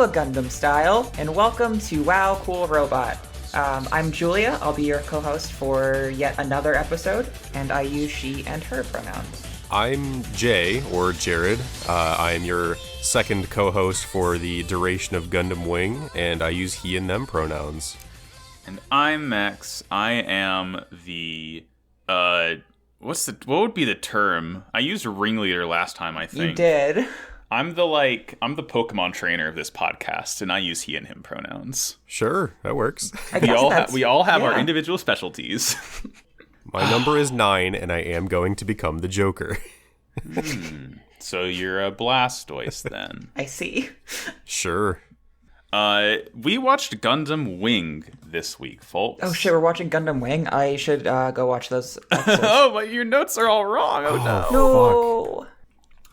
Hello, Gundam Style, and welcome to WoW Cool Robot. I'm Julia. I'll be your co-host for yet another episode, and I use she and her pronouns. I'm Jay, or Jared. I am your second co-host for the duration of Gundam Wing, and I use he and them pronouns. And I'm Max. I am the, what would be the term? I used ringleader last time, I think. You did. I'm the Pokemon trainer of this podcast, and I use he and him pronouns. Sure, that works. We all have our individual specialties. My number is 9, and I am going to become the Joker. So you're a Blastoise, then. I see. Sure. We watched Gundam Wing this week, folks. Oh shit, we're watching Gundam Wing? I should go watch those episodes. Oh, but your notes are all wrong. Oh, no. No. Fuck.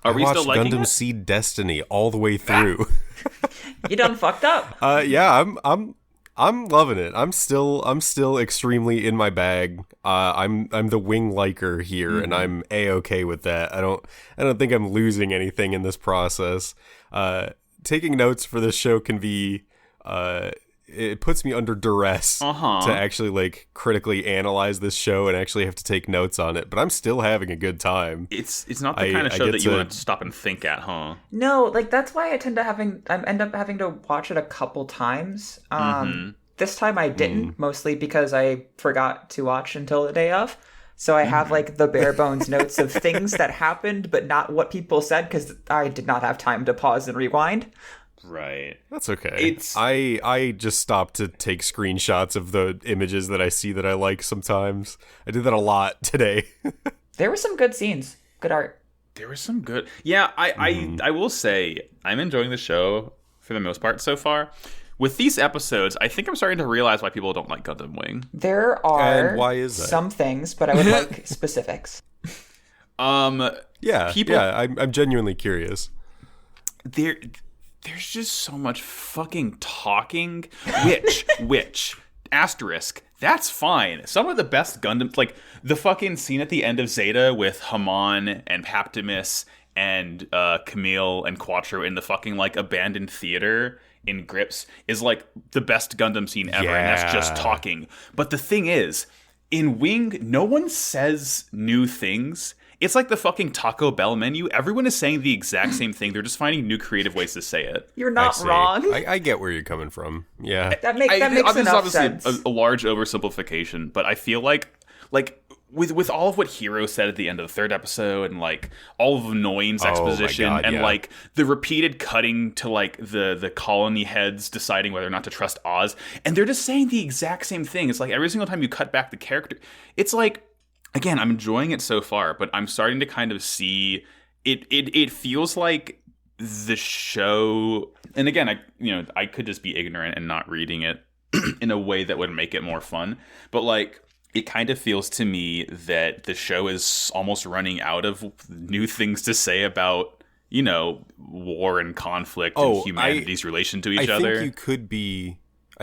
Are we still liking Gundam it? Seed Destiny all the way through. You done fucked up. Yeah, I'm loving it. I'm still extremely in my bag. I'm the wing liker here, and I'm A-okay with that. I don't think I'm losing anything in this process. Taking notes for this show can be it puts me under duress to actually critically analyze this show and actually have to take notes on it, but I'm still having a good time. It's not the kind of show that you want to stop and think at, huh? No, that's why I end up having to watch it a couple times. This time I didn't, mostly because I forgot to watch until the day of. So I have the bare bones notes of things that happened, but not what people said, because I did not have time to pause and rewind. Right. That's okay. I just stopped to take screenshots of the images that I see that I like sometimes. I did that a lot today. There were some good scenes. Good art. There was some good... Yeah, I will say, I'm enjoying the show for the most part so far. With these episodes, I think I'm starting to realize why people don't like Gundam Wing. There are and why is that? Some things, but I would like specifics. I'm genuinely curious. There's just so much fucking talking, which, asterisk, that's fine. Some of the best Gundam, the fucking scene at the end of Zeta with Haman and Paptimus and Camille and Quattro in the fucking, abandoned theater in Grips is, the best Gundam scene ever, and that's just talking. But the thing is, in Wing, no one says new things. It's like the fucking Taco Bell menu. Everyone is saying the exact same thing. They're just finding new creative ways to say it. You're not wrong. I get where you're coming from. Yeah. That makes enough sense. A large oversimplification, but I feel like with all of what Hiro said at the end of the third episode, and all of Noin's exposition, the repeated cutting to the colony heads deciding whether or not to trust Oz, and they're just saying the exact same thing. It's every single time you cut back the character, it's again, I'm enjoying it so far, but I'm starting to kind of see it. It feels like the show, and again, I could just be ignorant and not reading it in a way that would make it more fun, but it kind of feels to me that the show is almost running out of new things to say about, war and conflict and humanity's relation to each other. I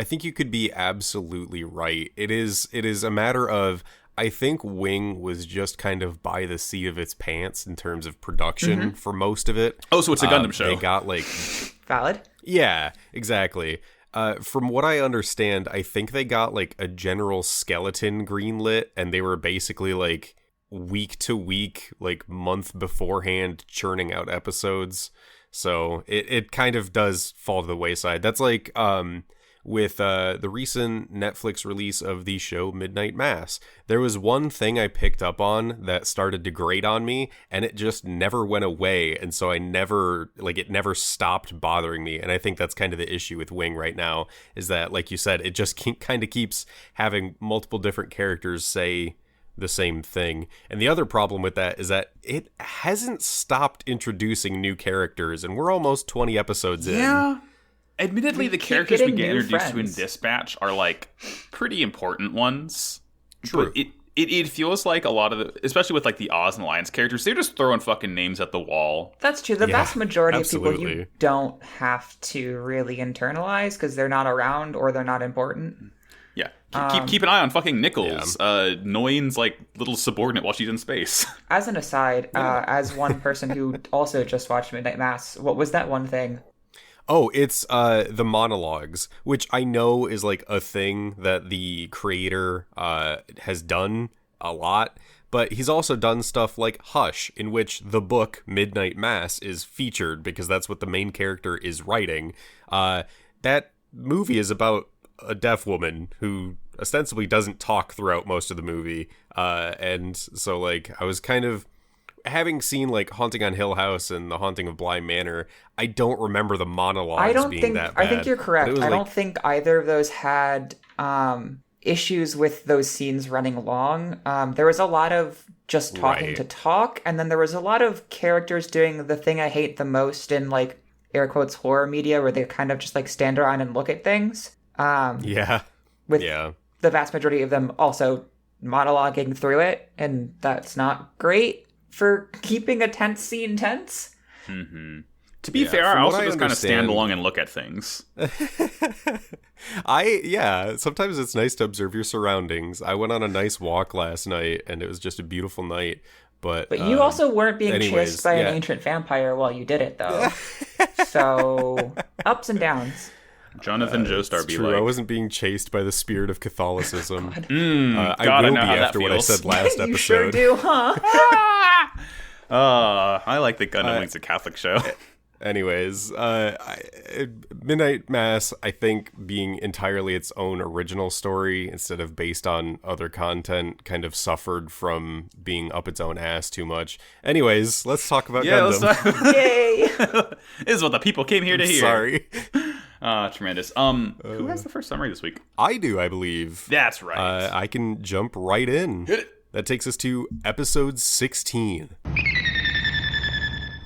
think you could be absolutely right. It is a matter of, I think Wing was just kind of by the seat of its pants in terms of production for most of it. Oh, so it's a Gundam show. They got Valid? Yeah, exactly. From what I understand, I think they got a general skeleton greenlit, and they were basically week to week, month beforehand churning out episodes. So it kind of does fall to the wayside. That's with the recent Netflix release of the show Midnight Mass. There was one thing I picked up on that started to grate on me, and it just never went away, and so it never stopped bothering me. And I think that's kind of the issue with Wing right now, is that, like you said, it just kind of keeps having multiple different characters say the same thing. And the other problem with that is that it hasn't stopped introducing new characters, and we're almost 20 episodes in. Yeah. Admittedly, the characters we get introduced to in Dispatch are pretty important ones. True. But it feels like a lot of especially with the Oz and Alliance characters, they're just throwing fucking names at the wall. That's true. The vast majority of people you don't have to really internalize because they're not around or they're not important. Yeah. Keep an eye on fucking Nichols. Noin's little subordinate while she's in space. As an aside, as one person who also just watched Midnight Mass, what was that one thing? Oh, it's the monologues, which I know is like a thing that the creator has done a lot, but he's also done stuff like Hush, in which the book Midnight Mass is featured because that's what the main character is writing. That movie is about a deaf woman who ostensibly doesn't talk throughout most of the movie, and so like I was kind of having seen like Haunting on Hill House and The Haunting of Bly Manor. I don't remember the monologues being that bad. I think you're correct. I don't think either of those had issues with those scenes running long. There was a lot of just talking to talk, and then there was a lot of characters doing the thing I hate the most in like air quotes horror media, where they kind of just like stand around and look at things. With the vast majority of them also monologuing through it, and that's not great for keeping a tense scene tense. Mm-hmm. To be fair, I also just kind of stand along and look at things. Sometimes it's nice to observe your surroundings. I went on a nice walk last night, and it was just a beautiful night. But you also weren't being chased by an ancient vampire while you did it, though. So, ups and downs. Jonathan Joestar be true. like... I wasn't being chased by the spirit of Catholicism. God. I will be after what I said last episode. You sure do, huh? I like that Gundam Wing's a Catholic show. Anyways, Midnight Mass, I think, being entirely its own original story instead of based on other content, kind of suffered from being up its own ass too much. Anyways, let's talk about Gundam. Yay! This is what the people came here to hear. Sorry. Tremendous. Who has the first summary this week? I do, I believe. That's right. I can jump right in. Hit it. That takes us to episode 16.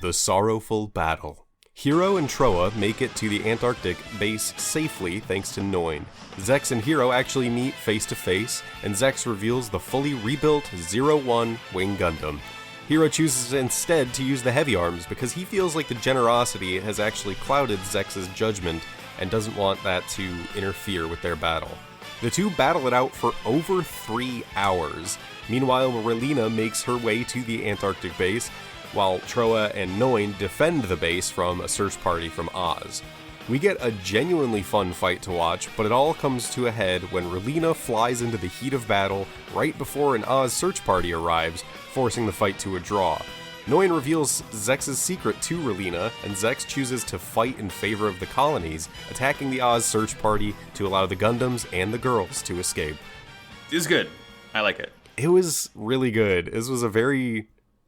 The Sorrowful Battle. Hiro and Troa make it to the Antarctic base safely thanks to Noin. Zex and Hiro actually meet face to face, and Zex reveals the fully rebuilt 01 Wing Gundam. Hiro chooses instead to use the heavy arms because he feels like the generosity has actually clouded Zex's judgment and doesn't want that to interfere with their battle. The two battle it out for over 3 hours. Meanwhile, Relina makes her way to the Antarctic base, while Troa and Noin defend the base from a search party from Oz. We get a genuinely fun fight to watch, but it all comes to a head when Relina flies into the heat of battle right before an Oz search party arrives, forcing the fight to a draw. Noin reveals Zex's secret to Relina, and Zex chooses to fight in favor of the colonies, attacking the Oz search party to allow the Gundams and the girls to escape. It's good. I like it. It was really good. This was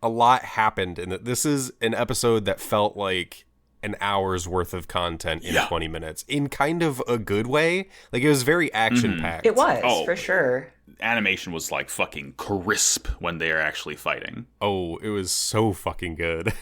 a lot happened, and this is an episode that felt like an hour's worth of content in 20 minutes in kind of a good way. Like, it was very action-packed. It was, for sure. Animation was like fucking crisp when they are actually fighting. Oh, it was so fucking good.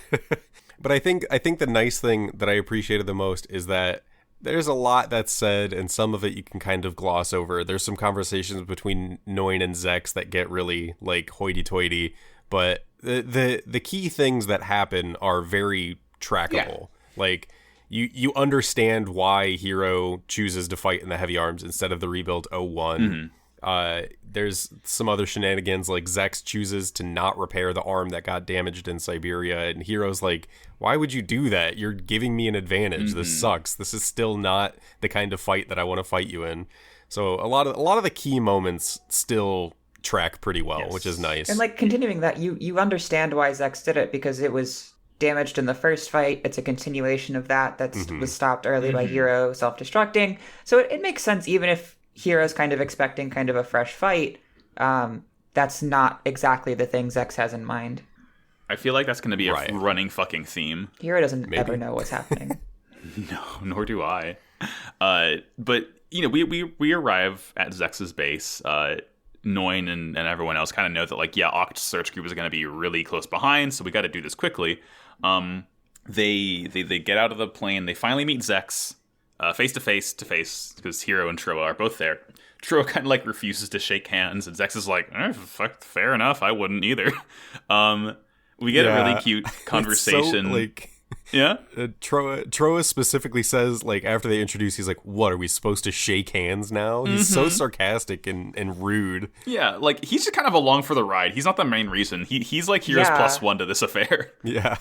But I think the nice thing that I appreciated the most is that there's a lot that's said, and some of it you can kind of gloss over. There's some conversations between Noin and Zex that get really like hoity-toity, but the key things that happen are very trackable. Like, you understand why Hiro chooses to fight in the heavy arms instead of the rebuilt 01. There's some other shenanigans, like Zex chooses to not repair the arm that got damaged in Siberia, and Hiro's like, why would you do that? You're giving me an advantage. This sucks. This is still not the kind of fight that I want to fight you in. So a lot of the key moments still track pretty well, which is nice. And like, continuing that, you understand why Zex did it, because it was damaged in the first fight. It's a continuation of that was stopped early by Hiro self-destructing. So it makes sense, even if Hiro's kind of expecting kind of a fresh fight. That's not exactly the thing Zex has in mind. I feel like that's going to be a running fucking theme. Hiro doesn't ever know what's happening. No, nor do I. But, you know, we arrive at Zex's base. Noin and everyone else kind of know that, like, Oct's search group is going to be really close behind, so we got to do this quickly. They get out of the plane. They finally meet Zex face to face because Hiro and Troa are both there. Troa kind of like refuses to shake hands, and Zex is like, fuck, fair enough, I wouldn't either. We get a really cute conversation. So, like, yeah? Troa specifically says, like, after they introduce, he's like, what, are we supposed to shake hands now? He's so sarcastic and rude. Yeah, like, he's just kind of along for the ride. He's not the main reason. He's like Hiro's +1 to this affair. Yeah.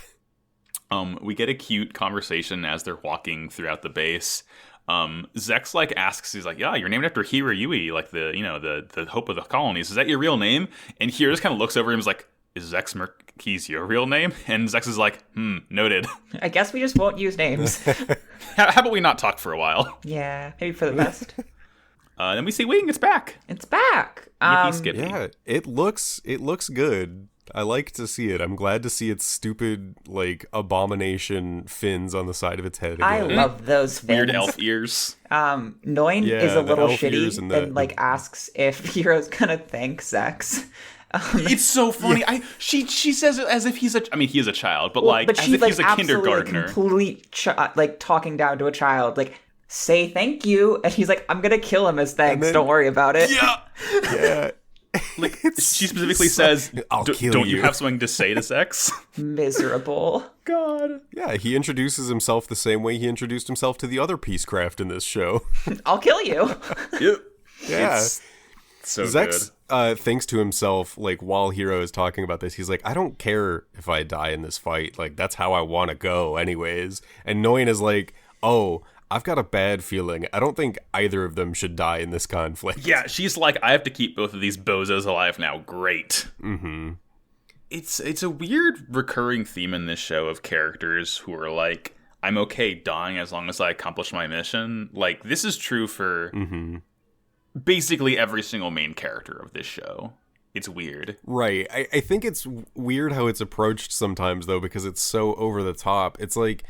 We get a cute conversation as they're walking throughout the base. Zex like asks, he's like, yeah, you're named after Hira Yui, like the hope of the colonies. Is that your real name? And Hira just kind of looks over him and is like, is Zex Merkey's your real name? And Zex is like, noted. I guess we just won't use names. How about we not talk for a while? Yeah, maybe for the best. Then we see Wing. It's back. It's back. Skippy. Yeah, it looks good. I like to see it. I'm glad to see its stupid, like, abomination fins on the side of its head again. I love those fins. Weird elf ears. Noin is a little shitty and like asks if Hero's gonna thank Zex. It's so funny. Yeah. She says it as if he is a child, but as if he's a kindergartner. Complete talking down to a child, like, say thank you, and he's like, I'm gonna kill him as thanks. Don't worry about it. Yeah. Like, she specifically says, don't you have something to say to Zex? Miserable. God. Yeah, he introduces himself the same way he introduced himself to the other Peacecraft in this show. I'll kill you. Yep. Yeah. It's so Zex good. Thinks to himself, like, while Hiro is talking about this, he's like, I don't care if I die in this fight. Like, that's how I want to go anyways. And Noin is like, oh, I've got a bad feeling. I don't think either of them should die in this conflict. Yeah, she's like, I have to keep both of these bozos alive now. Great. Mm-hmm. It's a weird recurring theme in this show of characters who are like, I'm okay dying as long as I accomplish my mission. Like, this is true for basically every single main character of this show. It's weird. Right. I think it's weird how it's approached sometimes, though, because it's so over the top. It's like,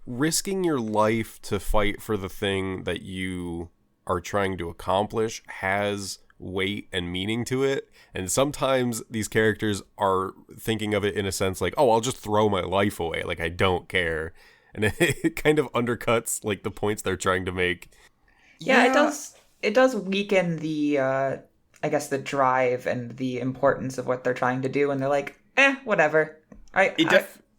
risking your life to fight for the thing that you are trying to accomplish has weight and meaning to it. And sometimes these characters are thinking of it in a sense like, oh, I'll just throw my life away. Like, I don't care. And it kind of undercuts, like, the points they're trying to make. Yeah, it does weaken the, I guess, the drive and the importance of what they're trying to do. And they're like, whatever.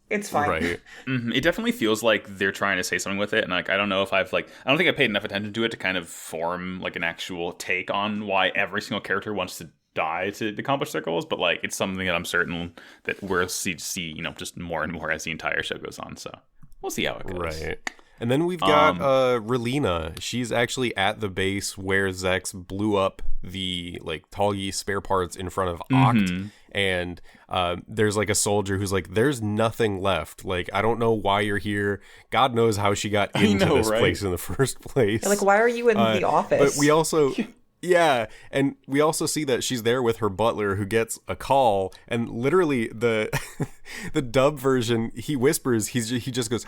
It's fine. Right. Mm-hmm. It definitely feels like they're trying to say something with it, and like I don't think I paid enough attention to it to kind of form like an actual take on why every single character wants to die to accomplish their goals. But like, it's something that I'm certain that we'll see, just more and more as the entire show goes on. So we'll see how it goes. Right. And then we've got Relina. She's actually at the base where Zex blew up the like Tallyi spare parts in front of Oct. And there's like a soldier who's like, there's nothing left. Like, I don't know why you're here. God knows how she got into this place in the first place. Like, why are you in the office? But we also... Yeah, and we also see that she's there with her butler who gets a call, and literally the the dub version, he whispers, he just goes,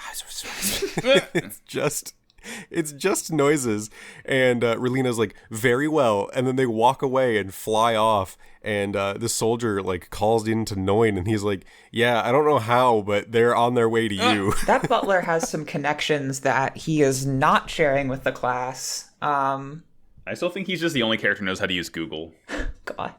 it's just noises, and Relina's like, very well, and then they walk away and fly off, and the soldier like calls into Noin, and he's like, yeah, I don't know how, but they're on their way to you. That butler has some connections that he is not sharing with the class. I still think he's just the only character who knows how to use Google. God.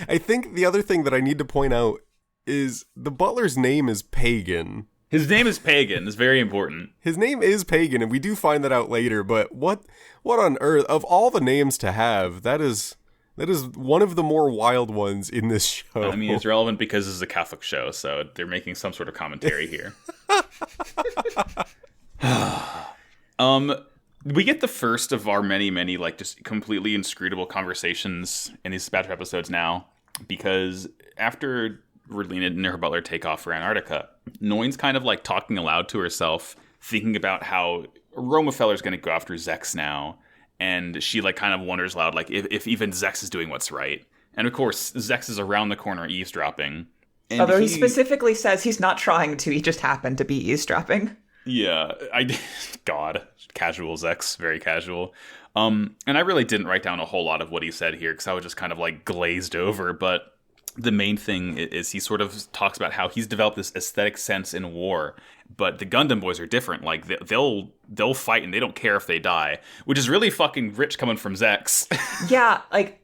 I think the other thing that I need to point out is the butler's name is Pagan. His name is Pagan. It's very important. His name is Pagan, and we do find that out later, but what on earth, of all the names to have, that is one of the more wild ones in this show. I mean, it's relevant because this is a Catholic show, so they're making some sort of commentary here. We get the first of our many, like, just completely inscrutable conversations in these Badger episodes now, because after Relina and her butler take off for Antarctica, Noin's kind of, like, talking aloud to herself, thinking about how Romefeller's going to go after Zex now, and she, like, kind of wonders aloud, like, if even Zex is doing what's right. And, of course, Zex is around the corner eavesdropping. And although he specifically says he's not trying to, he just happened to be eavesdropping. Yeah, God, casual Zex, very casual. And I really didn't write down a whole lot of what he said here because I was just kind of like glazed over. But the main thing is he sort of talks about how he's developed this aesthetic sense in war, but the Gundam boys are different. Like they'll fight and they don't care if they die, which is really fucking rich coming from Zex. Yeah, like,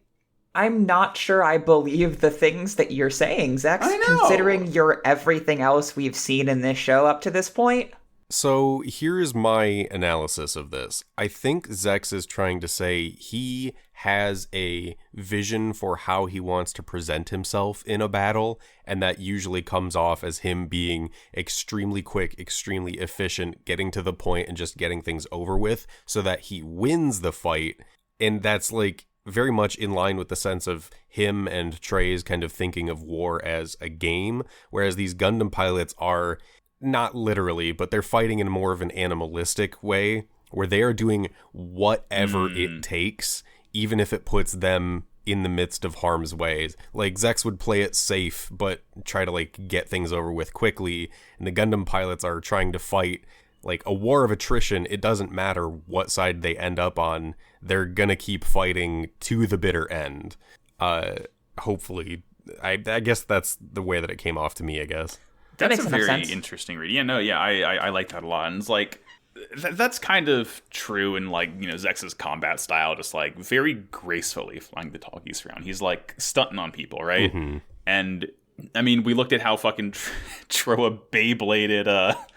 I'm not sure I believe the things that you're saying, Zex, considering you're everything else we've seen in this show up to this point. So here's my analysis of this. I think Zex is trying to say he has a vision for how he wants to present himself in a battle, and that usually comes off as him being extremely quick, extremely efficient, getting to the point and just getting things over with so that he wins the fight. And that's like very much in line with the sense of him and Trey's kind of thinking of war as a game, whereas these Gundam pilots are not literally, but they're fighting in more of an animalistic way where they are doing whatever it takes, even if it puts them in the midst of harm's way. Like Zex would play it safe, but try to like get things over with quickly. And the Gundam pilots are trying to fight like a war of attrition. It doesn't matter what side they end up on. They're going to keep fighting to the bitter end. Hopefully, I guess that's the way that it came off to me, I guess. That's a very interesting read. I like that a lot. And it's like, that's kind of true in like, Zex's combat style, just like very gracefully flying the talkies around. He's like stunting on people, right? Mm-hmm. And I mean, we looked at how fucking Troa Beybladed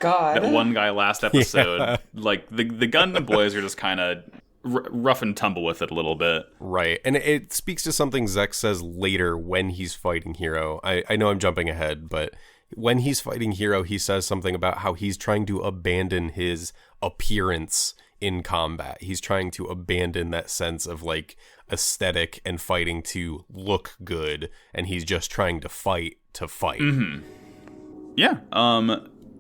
that one guy last episode. Yeah. Like the Gundam boys are just kind of rough and tumble with it a little bit. Right. And it speaks to something Zex says later when he's fighting Hero. I know I'm jumping ahead, but when he's fighting Hero, he says something about how he's trying to abandon his appearance in combat. He's trying to abandon that sense of like aesthetic and fighting to look good, and he's just trying to fight to fight. Mm-hmm. Yeah.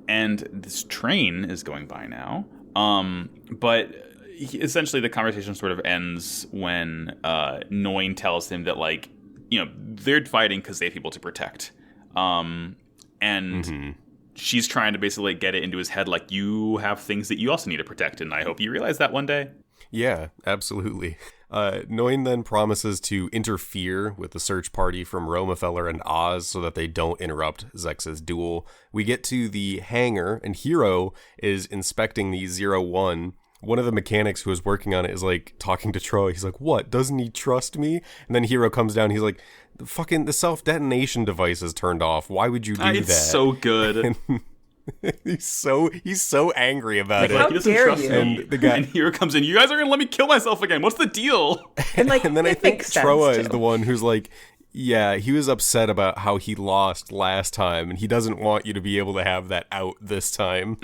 And this train is going by now. But essentially the conversation sort of ends when Noin tells him that like, they're fighting because they have people to protect. And she's trying to basically get it into his head like, you have things that you also need to protect, and I hope you realize that one day. Yeah, absolutely. Noin then promises to interfere with the search party from Romefeller and Oz so that they don't interrupt Zex's duel. We get to the hangar, and Hero is inspecting the 01. One of the mechanics who was working on it is like talking to Troy. He's like, what? Doesn't he trust me? And then Hero comes down. He's like, the self-detonation device is turned off. Why would you do that? It's so good. And he's so angry about it. How dare you? And the guy, and Hero comes in. You guys are gonna let me kill myself again. What's the deal? And then I think Troa is the one who's like, yeah, he was upset about how he lost last time, and he doesn't want you to be able to have that out this time.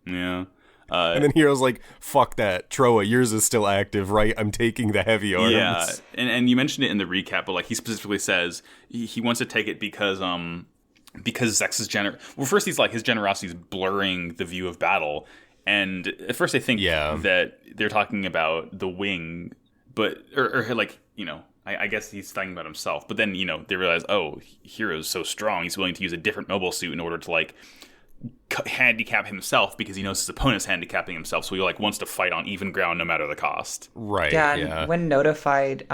Yeah. And then Hero's like, fuck that. Troa, yours is still active, right? I'm taking the heavy arms. Yeah, and you mentioned it in the recap, but like he specifically says he wants to take it because Zex's well, first he's like, his generosity is blurring the view of battle. And at first I think that they're talking about the wing, but, or like, I guess he's talking about himself. But then, they realize, oh, Hero's so strong, he's willing to use a different mobile suit in order to like handicap himself because he knows his opponent's handicapping himself, so he like wants to fight on even ground no matter the cost. Right. Yeah, and when notified,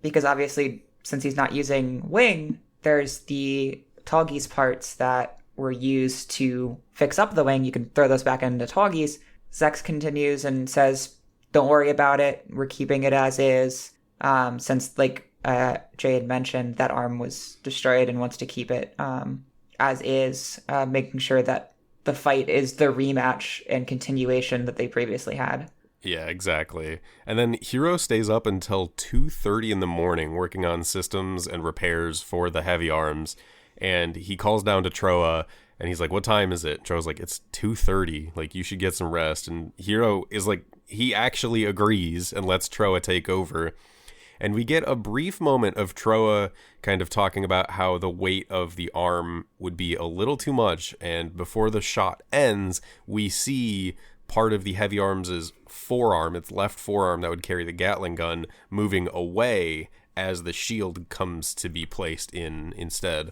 because obviously since he's not using wing, there's the Tallgeese parts that were used to fix up the wing. You can throw those back into Tallgeese. Zex continues and says, don't worry about it, we're keeping it as is, since like Jay had mentioned, that arm was destroyed and wants to keep it as is, making sure that the fight is the rematch and continuation that they previously had. Yeah, exactly. And then Hero stays up until 2:30 in the morning working on systems and repairs for the heavy arms. And he calls down to Troa and he's like, what time is it? Troa's like, it's 2:30. Like, you should get some rest. And Hero is like, he actually agrees and lets Troa take over. And we get a brief moment of Troa kind of talking about how the weight of the arm would be a little too much. And before the shot ends, we see part of the heavy arms' forearm, its left forearm that would carry the Gatling gun, moving away as the shield comes to be placed in instead,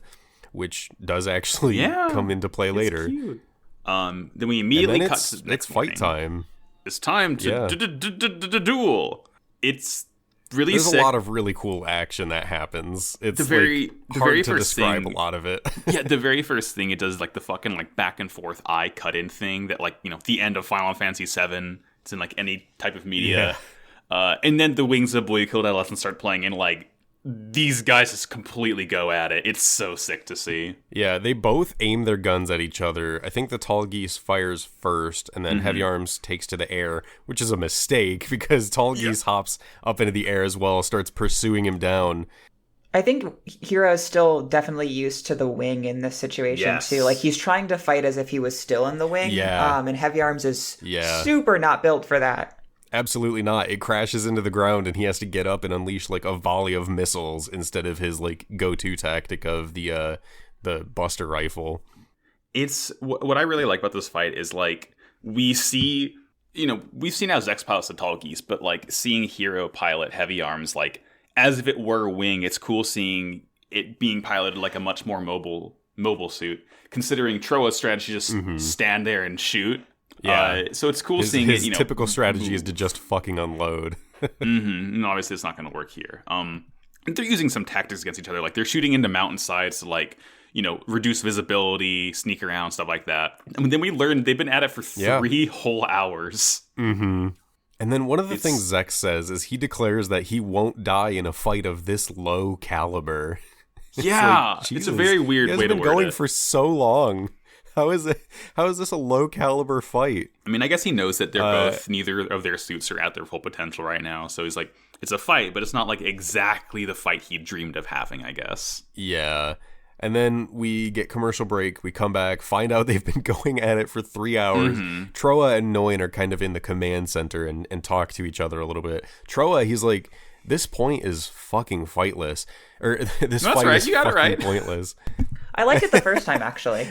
which does actually come into play later. Cute. Then we immediately cut to the next fight time. It's time to duel. It's really There's sick. A lot of really cool action that happens. It's the very hard to first describe thing, a lot of it. Yeah, the very first thing it does is like the fucking like back and forth eye cut in thing that like, the end of Final Fantasy VII. It's in like any type of media. Yeah. And then the Wings of Boyukill Adolescence start playing, and like these guys just completely go at it. It's so sick to see. Yeah, they both aim their guns at each other. I think the Tall Geese fires first, and then Heavy Arms takes to the air, which is a mistake because Tall Geese hops up into the air as well, starts pursuing him down. I think Hero's still definitely used to the wing in this situation too. Like, he's trying to fight as if he was still in the wing. Yeah. And Heavy Arms is super not built for that. Absolutely not. It crashes into the ground and he has to get up and unleash like a volley of missiles instead of his like go-to tactic of the Buster rifle. It's what I really like about this fight is like we see, we've seen how Zex pilots the Tall Geese, but like seeing Hero pilot Heavy Arms like as if it were a wing, it's cool seeing it being piloted like a much more mobile suit. Considering Troa's strategy, just stand there and shoot. Yeah, so it's cool seeing his it. Typical strategy is to just fucking unload. No, obviously it's not going to work here. They're using some tactics against each other. Like they're shooting into mountainsides to like reduce visibility, sneak around, stuff like that. And then we learned they've been at it for 3 whole hours. Mm-hmm. And then one of the things Zex says is he declares that he won't die in a fight of this low caliber. Yeah, it's a very weird way to word it. It's been going for so long. How is this a low caliber fight? I mean, I guess he knows that they're both, neither of their suits are at their full potential right now. So he's like, it's a fight, but it's not like exactly the fight he dreamed of having, I guess. Yeah. And then we get commercial break. We come back, find out they've been going at it for 3 hours. Troa and Noin are kind of in the command center and talk to each other a little bit. Troa, he's like, this point is fucking fightless. Or this fight is fucking pointless. I liked it the first time, actually.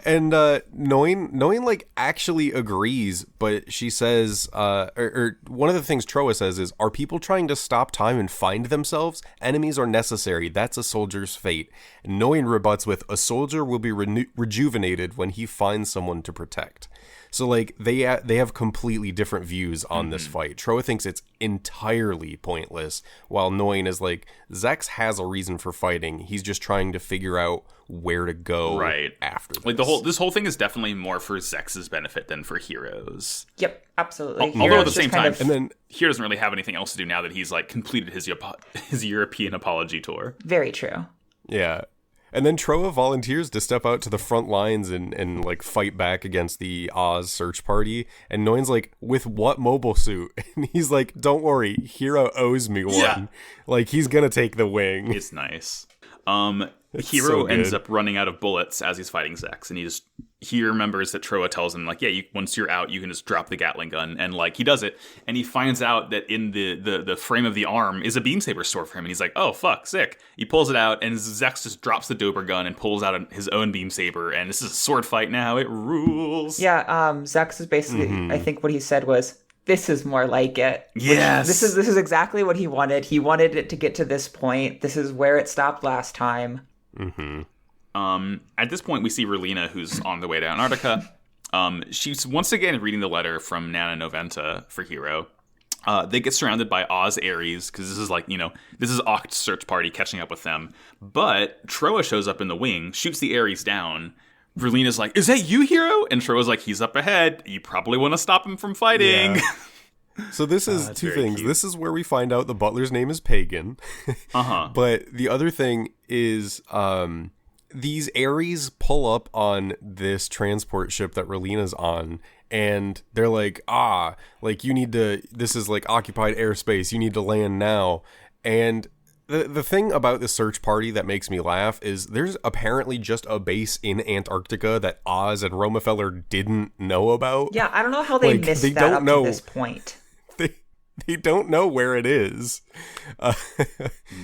And Noin like actually agrees, but she says, or one of the things Troa says is, are people trying to stop time and find themselves? Enemies are necessary. That's a soldier's fate. And Noin rebuts with, a soldier will be rejuvenated when he finds someone to protect. So like they have completely different views on this fight. Troa thinks it's entirely pointless, while Noin is like, Zex has a reason for fighting. He's just trying to figure out where to go after this. Like this whole thing is definitely more for Zex's benefit than for Hero's. Yep, absolutely. Although at the same time, and then Hero doesn't really have anything else to do now that he's like completed his European apology tour. Very true. Yeah. And then Troa volunteers to step out to the front lines and like fight back against the Oz search party. And Noin's like, with what mobile suit? And he's like, don't worry, Hero owes me one. Yeah. Like, he's gonna take the wing. It's nice. Hero ends up running out of bullets as he's fighting Zex, and he remembers that Troa tells him, like, once you're out, you can just drop the Gatling gun, and like he does it, and he finds out that in the frame of the arm is a beam saber stored for him, and he's like, oh fuck, sick. He pulls it out, and Zex just drops the Dober gun and pulls out his own beam saber, and this is a sword fight now. It rules. Yeah, Zex is basically, I think what he said was, this is more like it. Yes. This is exactly what he wanted. He wanted it to get to this point. This is where it stopped last time. At this point, we see Relina, who's on the way to Antarctica. She's once again reading the letter from Nana Noventa for Hero. They get surrounded by Oz Ares, because this is like, this is Oct's search party catching up with them. But Troa shows up in the wing, shoots the Ares down. Relina's like, is that you, Hero? And Troa's like, he's up ahead. You probably want to stop him from fighting. Yeah. So this is two things. Cute. This is where we find out the butler's name is Pagan. But the other thing is these Ares pull up on this transport ship that Relina's on, and they're like, you need to, this is like occupied airspace, you need to land now. And the thing about the search party that makes me laugh is there's apparently just a base in Antarctica that Oz and Romefeller didn't know about. Yeah, I don't know how they missed that up to this point. They don't know where it is.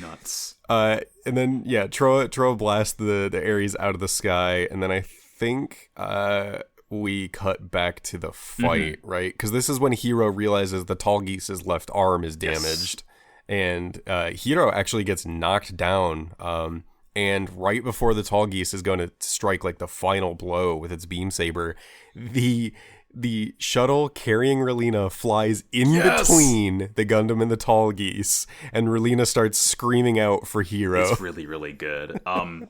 Nuts. And then, Troa blasts the Ares out of the sky, and then I think we cut back to the fight, right? Because this is when Hero realizes the Tall Geese's left arm is damaged. Yes. And Hero actually gets knocked down, and right before the Tall Geese is going to strike like the final blow with its beam saber, the shuttle carrying Relina flies in between the Gundam and the Tall Geese, and Relina starts screaming out for Hero. It's really, really good. And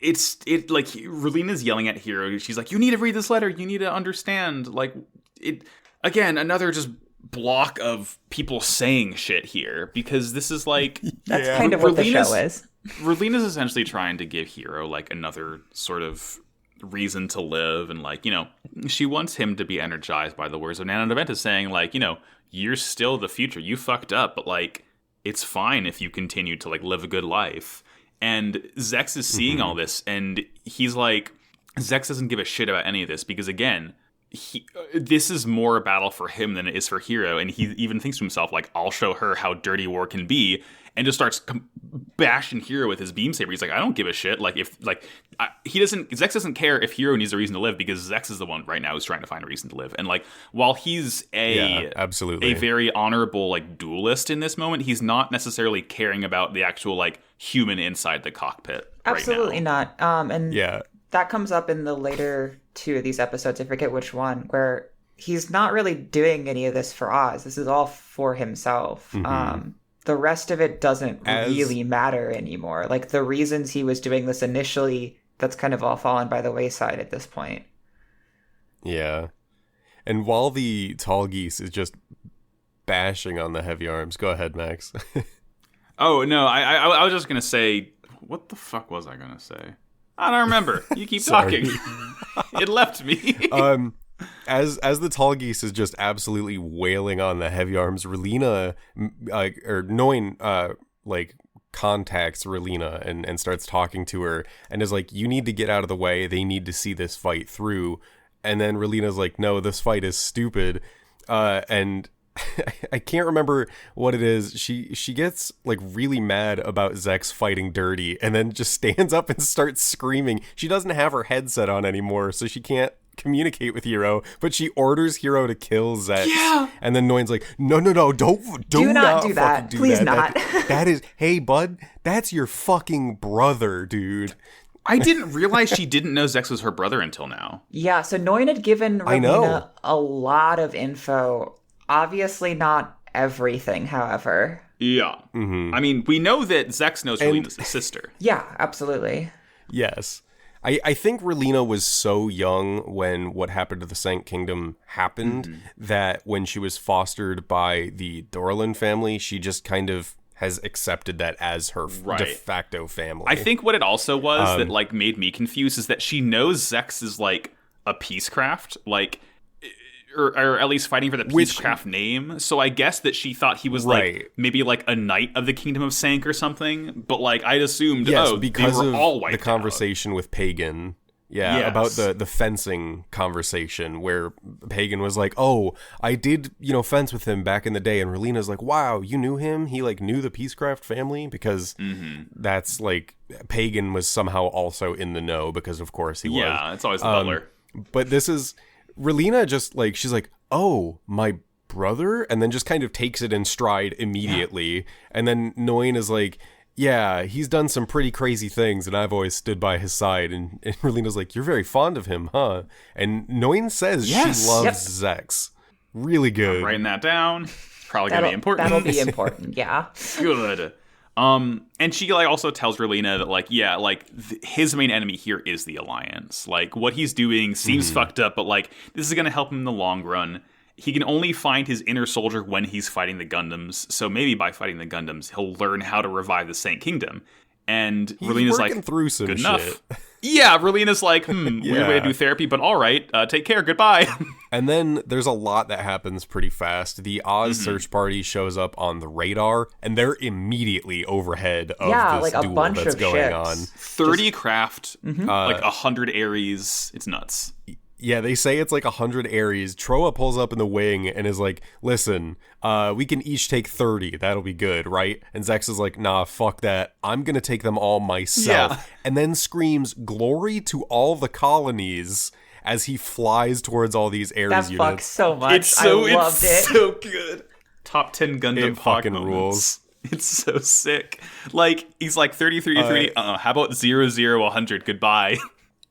it like Relina's yelling at Hero. She's like, "You need to read this letter. You need to understand." Like it again, another just block of people saying shit here, because this is like that's kind of what the show is. Relina's essentially trying to give Hiro like another sort of reason to live, and like, you know, she wants him to be energized by the words of Nana Noventa saying like, you know, you're still the future, you fucked up, but like it's fine if you continue to like live a good life. And Zex is seeing all this, and he's like, Zex doesn't give a shit about any of this, because again, this is more a battle for him than it is for Hiro, and he even thinks to himself like, I'll show her how dirty war can be, and just starts bashing Hiro with his beam saber. He's like, I don't give a shit. Like, if like Zex doesn't care if Hiro needs a reason to live, because Zex is the one right now who's trying to find a reason to live. And like, while he's absolutely a very honorable like duelist in this moment, he's not necessarily caring about the actual like human inside the cockpit. Absolutely right now. not. And that comes up in the later 2 of these episodes. I forget which one, where he's not really doing any of this for Oz. This is all for himself. The rest of it doesn't really matter anymore. Like, the reasons he was doing this initially, that's kind of all fallen by the wayside at this point. Yeah. And while the tall geese is just bashing on the heavy arms, go ahead, Max. Oh, no, I was just going to say, what the fuck was I going to say? I don't remember. You keep talking. It left me. As the tall geese is just absolutely wailing on the heavy arms, Relina, or Noin, like, contacts Relina and starts talking to her and is like, you need to get out of the way. They need to see this fight through. And then Relina's like, no, this fight is stupid. And I can't remember what it is. She gets like really mad about Zex fighting dirty and then just stands up and starts screaming. She doesn't have her headset on anymore, so she can't communicate with Hiro, but she orders Hiro to kill Zex. Yeah. And then Noin's like, no, do not do that. Please not. That is, hey bud, that's your fucking brother, dude. I didn't realize she didn't know Zex was her brother until now. Yeah, so Noin had given Relina a lot of info. Obviously not everything, however. Yeah. I mean, we know that Zex knows Relina's sister. Yeah, absolutely. Yes. I think Relina was so young when what happened to the Sank Kingdom happened that when she was fostered by the Dorlin family, she just kind of has accepted that as her de facto family. I think what it also was that like made me confused is that she knows Zex is like a peacecraft, like, or at least fighting for the peacecraft name. So I guess that she thought he was like maybe like a knight of the Kingdom of Sank or something. But like I'd assumed, because they were all of wiped the conversation with Pagan. Yeah, about the fencing conversation where Pagan was like, oh, I did, fence with him back in the day. And Relina's like, wow, you knew him? He like knew the Peacecraft family? Because that's like, Pagan was somehow also in the know because of course he was. Yeah, it's always the butler. But this is, Relina just like, she's like, oh, my brother? And then just kind of takes it in stride immediately. Yeah. And then Noin is like, yeah, he's done some pretty crazy things, and I've always stood by his side. And Relina's like, you're very fond of him, huh? And Noin says she loves Zex. Really good. I'm writing that down. Probably going to be important. That'll be important, yeah. Good. And she like also tells Relina that like, yeah, like his main enemy here is the Alliance. Like what he's doing seems fucked up, but like this is going to help him in the long run. He can only find his inner soldier when he's fighting the Gundams. So maybe by fighting the Gundams, he'll learn how to revive the Sank Kingdom. And Relina's like, through some good shit. enough. Yeah, Relina's like, weird way to do therapy, but all right, take care, goodbye. And then there's a lot that happens pretty fast. The Oz search party shows up on the radar, and they're immediately overhead of this like duel a bunch that's of going ships. on. 30 craft, like 100 Ares. It's nuts. Yeah, they say it's like 100 Ares. Troa pulls up in the wing and is like, listen, we can each take 30. That'll be good, right? And Zex is like, nah, fuck that. I'm going to take them all myself. Yeah. And then screams, glory to all the colonies as he flies towards all these Ares units. That fucks so much. I loved it. It's so good. Top 10 Gundam it fucking moments. Rules. It's so sick. Like, he's like 33, how about 00, 100, goodbye.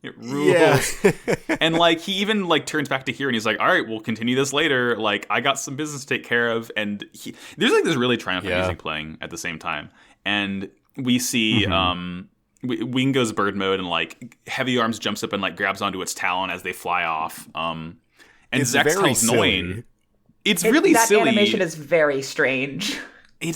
It rules. Yeah. And like he even like turns back to here and he's like, all right, we'll continue this later. Like I got some business to take care of. And there's like this really triumphant music playing at the same time. And we see Wing goes bird mode and like Heavy Arms jumps up and like grabs onto its talon as they fly off. And Zex tells Noin. It's really that silly. That animation is very strange.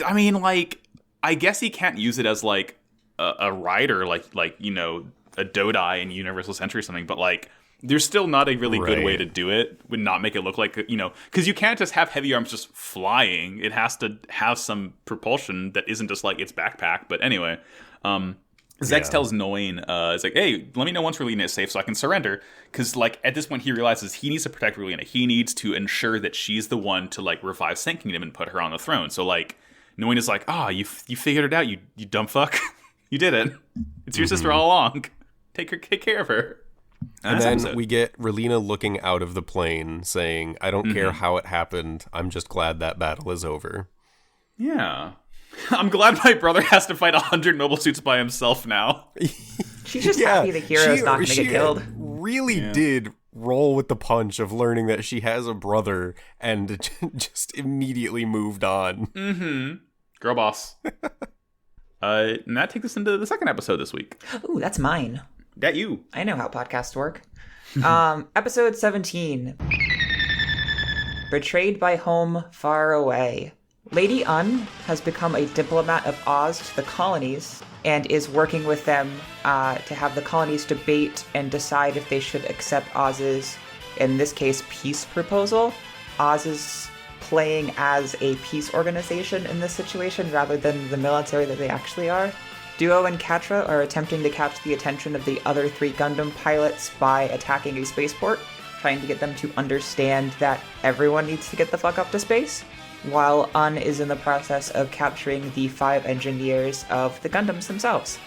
I mean, like, I guess he can't use it as, like, a rider, like you know, a Dodai in Universal Century or something, but, like, there's still not a really good way to do it, would not make it look like, you know, because you can't just have heavy arms just flying. It has to have some propulsion that isn't just, like, its backpack. But anyway, Zex tells Noin, it's like, hey, let me know once Relena is safe so I can surrender. Because, like, at this point, he realizes he needs to protect Relena. He needs to ensure that she's the one to, like, revive Sand Kingdom and put her on the throne. So, like, Noin is like, you figured it out, you dumb fuck. You did it. It's your sister all along. Take care of her. And then we get Relena looking out of the plane saying, I don't care how it happened. I'm just glad that battle is over. Yeah. I'm glad my brother has to fight 100 mobile suits by himself now. She's just happy the hero's not going to get killed. Really did roll with the punch of learning that she has a brother and just immediately moved on. Mm-hmm. Girl boss. And that takes us into the second episode this week. Ooh, that's mine. That you. I know how podcasts work. Episode 17. Betrayed by home far away. Lady Un has become a diplomat of Oz to the colonies and is working with them to have the colonies debate and decide if they should accept Oz's, in this case, peace proposal. Oz is playing as a peace organization in this situation rather than the military that they actually are. Duo and Catra are attempting to catch the attention of the other 3 Gundam pilots by attacking a spaceport, trying to get them to understand that everyone needs to get the fuck up to space, while Un is in the process of capturing the 5 engineers of the Gundams themselves.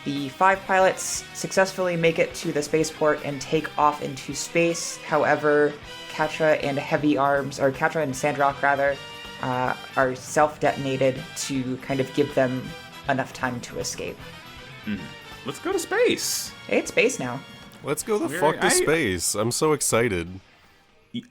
The 5 pilots successfully make it to the spaceport and take off into space. However, Catra and Catra and Sandrock rather, are self-detonated to kind of give them enough time to escape. Let's go to space. Hey, it's space now. Let's go the fuck to space. I'm so excited.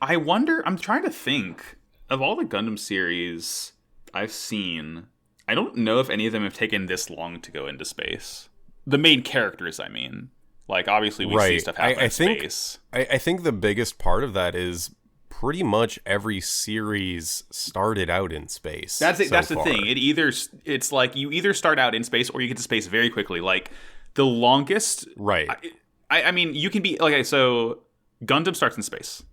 I wonder, I'm trying to think, of all the Gundam series I've seen, I don't know if any of them have taken this long to go into space. The main characters, I mean. Like, obviously we see stuff happen in space. I think the biggest part of that is pretty much every series started out in space. That's the thing. It's like you either start out in space or you get to space very quickly. Like the longest, right? I mean, you can be okay. So Gundam starts in space.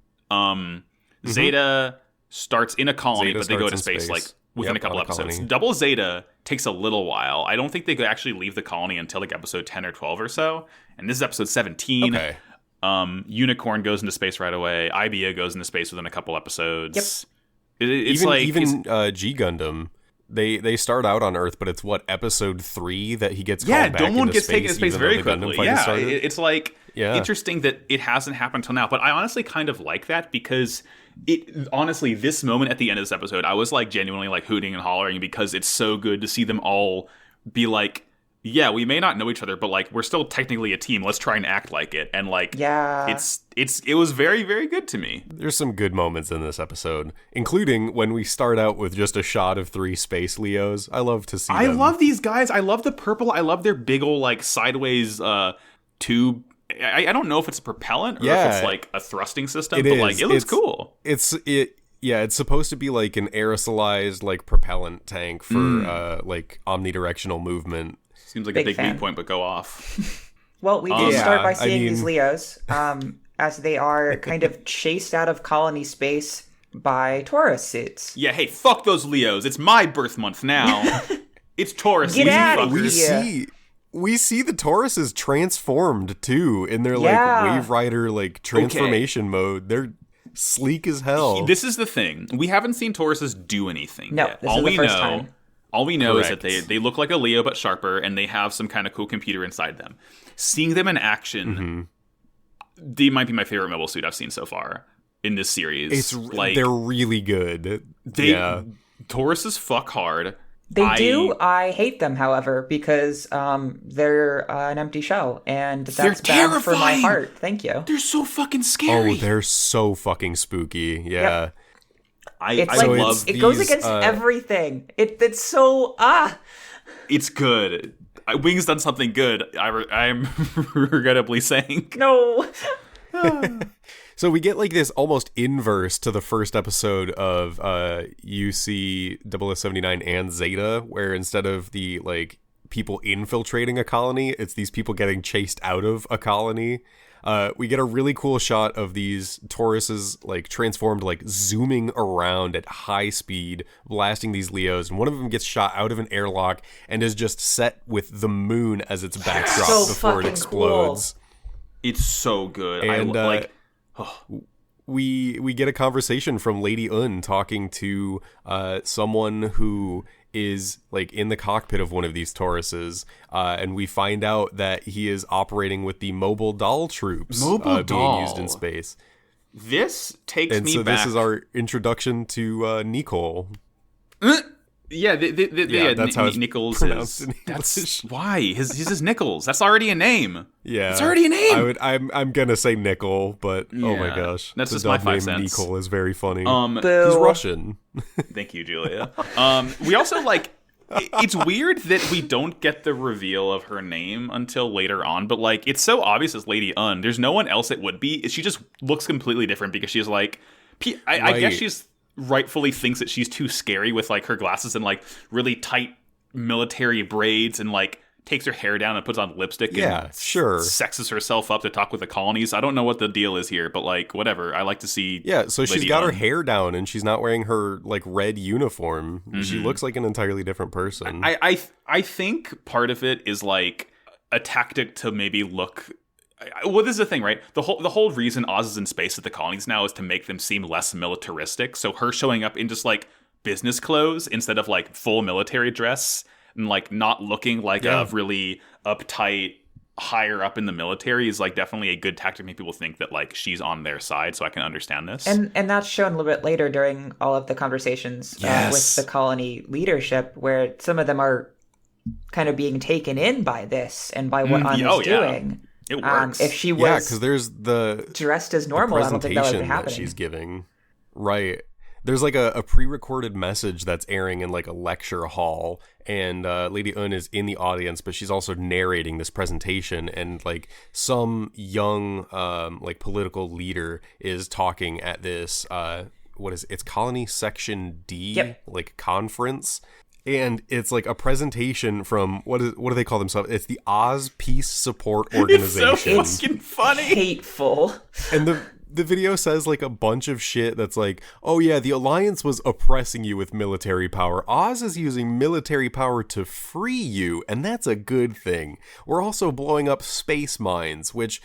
Zeta starts in a colony, but they go to space like within a couple episodes. Colony. Double Zeta takes a little while. I don't think they could actually leave the colony until like episode 10 or 12 or so. And this is episode 17. Okay. Unicorn goes into space right away. Ibia goes into space within a couple episodes. Yep. Even G Gundam, they start out on Earth, but it's episode 3 that he gets called back Domon into gets space, taken to space very quickly. Yeah, it's like interesting that it hasn't happened till now. But I honestly kind of like that because honestly, this moment at the end of this episode, I was like genuinely like hooting and hollering because it's so good to see them all be like, yeah, we may not know each other, but like we're still technically a team. Let's try and act like it. And like, it was very, very good to me. There's some good moments in this episode, including when we start out with just a shot of 3 space Leos. I love to see them. I love these guys. I love the purple. I love their big old like sideways tube. I don't know if it's a propellant or if it's like a thrusting system, but like it looks cool. It's supposed to be like an aerosolized like propellant tank for like omnidirectional movement. Seems like a big weak point, but go off. Well, we do start by seeing these Leos as they are kind of chased out of colony space by Taurus suits. Yeah, hey, fuck those Leos. It's my birth month now. It's Taurus. Get out of here. We see the Tauruses transformed too in their like Wave Rider like transformation mode. They're sleek as hell. This is the thing. We haven't seen Tauruses do anything yet. This is the first time. All we know is that they look like a Leo but sharper, and they have some kind of cool computer inside them. Seeing them in action, they might be my favorite mobile suit I've seen so far in this series. They're really good. Tauruses fuck hard. They do. I hate them, however, because they're an empty shell, and that's bad for my heart. Thank you. They're so fucking scary. Oh, they're so fucking spooky. Yeah. Yep. I love it. It goes against everything. It's so It's good. Wing's done something good. I'm regrettably saying no. So we get like this almost inverse to the first episode of UC 0079 and Zeta, where instead of the like people infiltrating a colony, it's these people getting chased out of a colony. We get a really cool shot of these Tauruses like transformed, like zooming around at high speed, blasting these Leos, and one of them gets shot out of an airlock and is just set with the moon as its backdrop before it explodes. Cool. It's so good. And we get a conversation from Lady Un talking to someone who is like in the cockpit of one of these Tauruses, and we find out that he is operating with the mobile doll troops being used in space. This takes me back. back. This is our introduction to Nicole. Yeah, that's how it's Nichols pronounced in English. That's why his is Nichols. That's already a name. Yeah, it's already a name. I'm gonna say Nickel, but oh my gosh, that's the just my 5 cents. Nicole is very funny. He's Russian. Thank you, Julia. We also like. It's weird that we don't get the reveal of her name until later on, but like it's so obvious as Lady Un. There's no one else it would be. She just looks completely different because she's like, I guess she's rightfully thinks that she's too scary with like her glasses and like really tight military braids and like takes her hair down and puts on lipstick and sexes herself up to talk with the colonies. I don't know what the deal is here, but like whatever. I like to see so she's got her hair down and she's not wearing her like red uniform. She looks like an entirely different person. I think part of it is like a tactic to maybe look. Well, this is the thing, right? The whole reason Oz is in space at the colonies now is to make them seem less militaristic. So her showing up in just like business clothes instead of like full military dress and like not looking like a really uptight higher up in the military is like definitely a good tactic to make people think that like she's on their side. So I can understand this. And that's shown a little bit later during all of the conversations with the colony leadership, where some of them are kind of being taken in by this and by what An is doing. It works. If she was because there's the dressed as normal, I don't think that would be happening. That she's giving. Right. There's like a pre-recorded message that's airing in like a lecture hall, and Lady Un is in the audience, but she's also narrating this presentation, and like some young like political leader is talking at this it's Colony Section D like conference. And it's like a presentation from what do they call themselves? It's the Oz Peace Support Organization. It's so fucking funny. Hateful. And the video says like a bunch of shit that's like, oh yeah, the Alliance was oppressing you with military power. Oz is using military power to free you, and that's a good thing. We're also blowing up space mines, which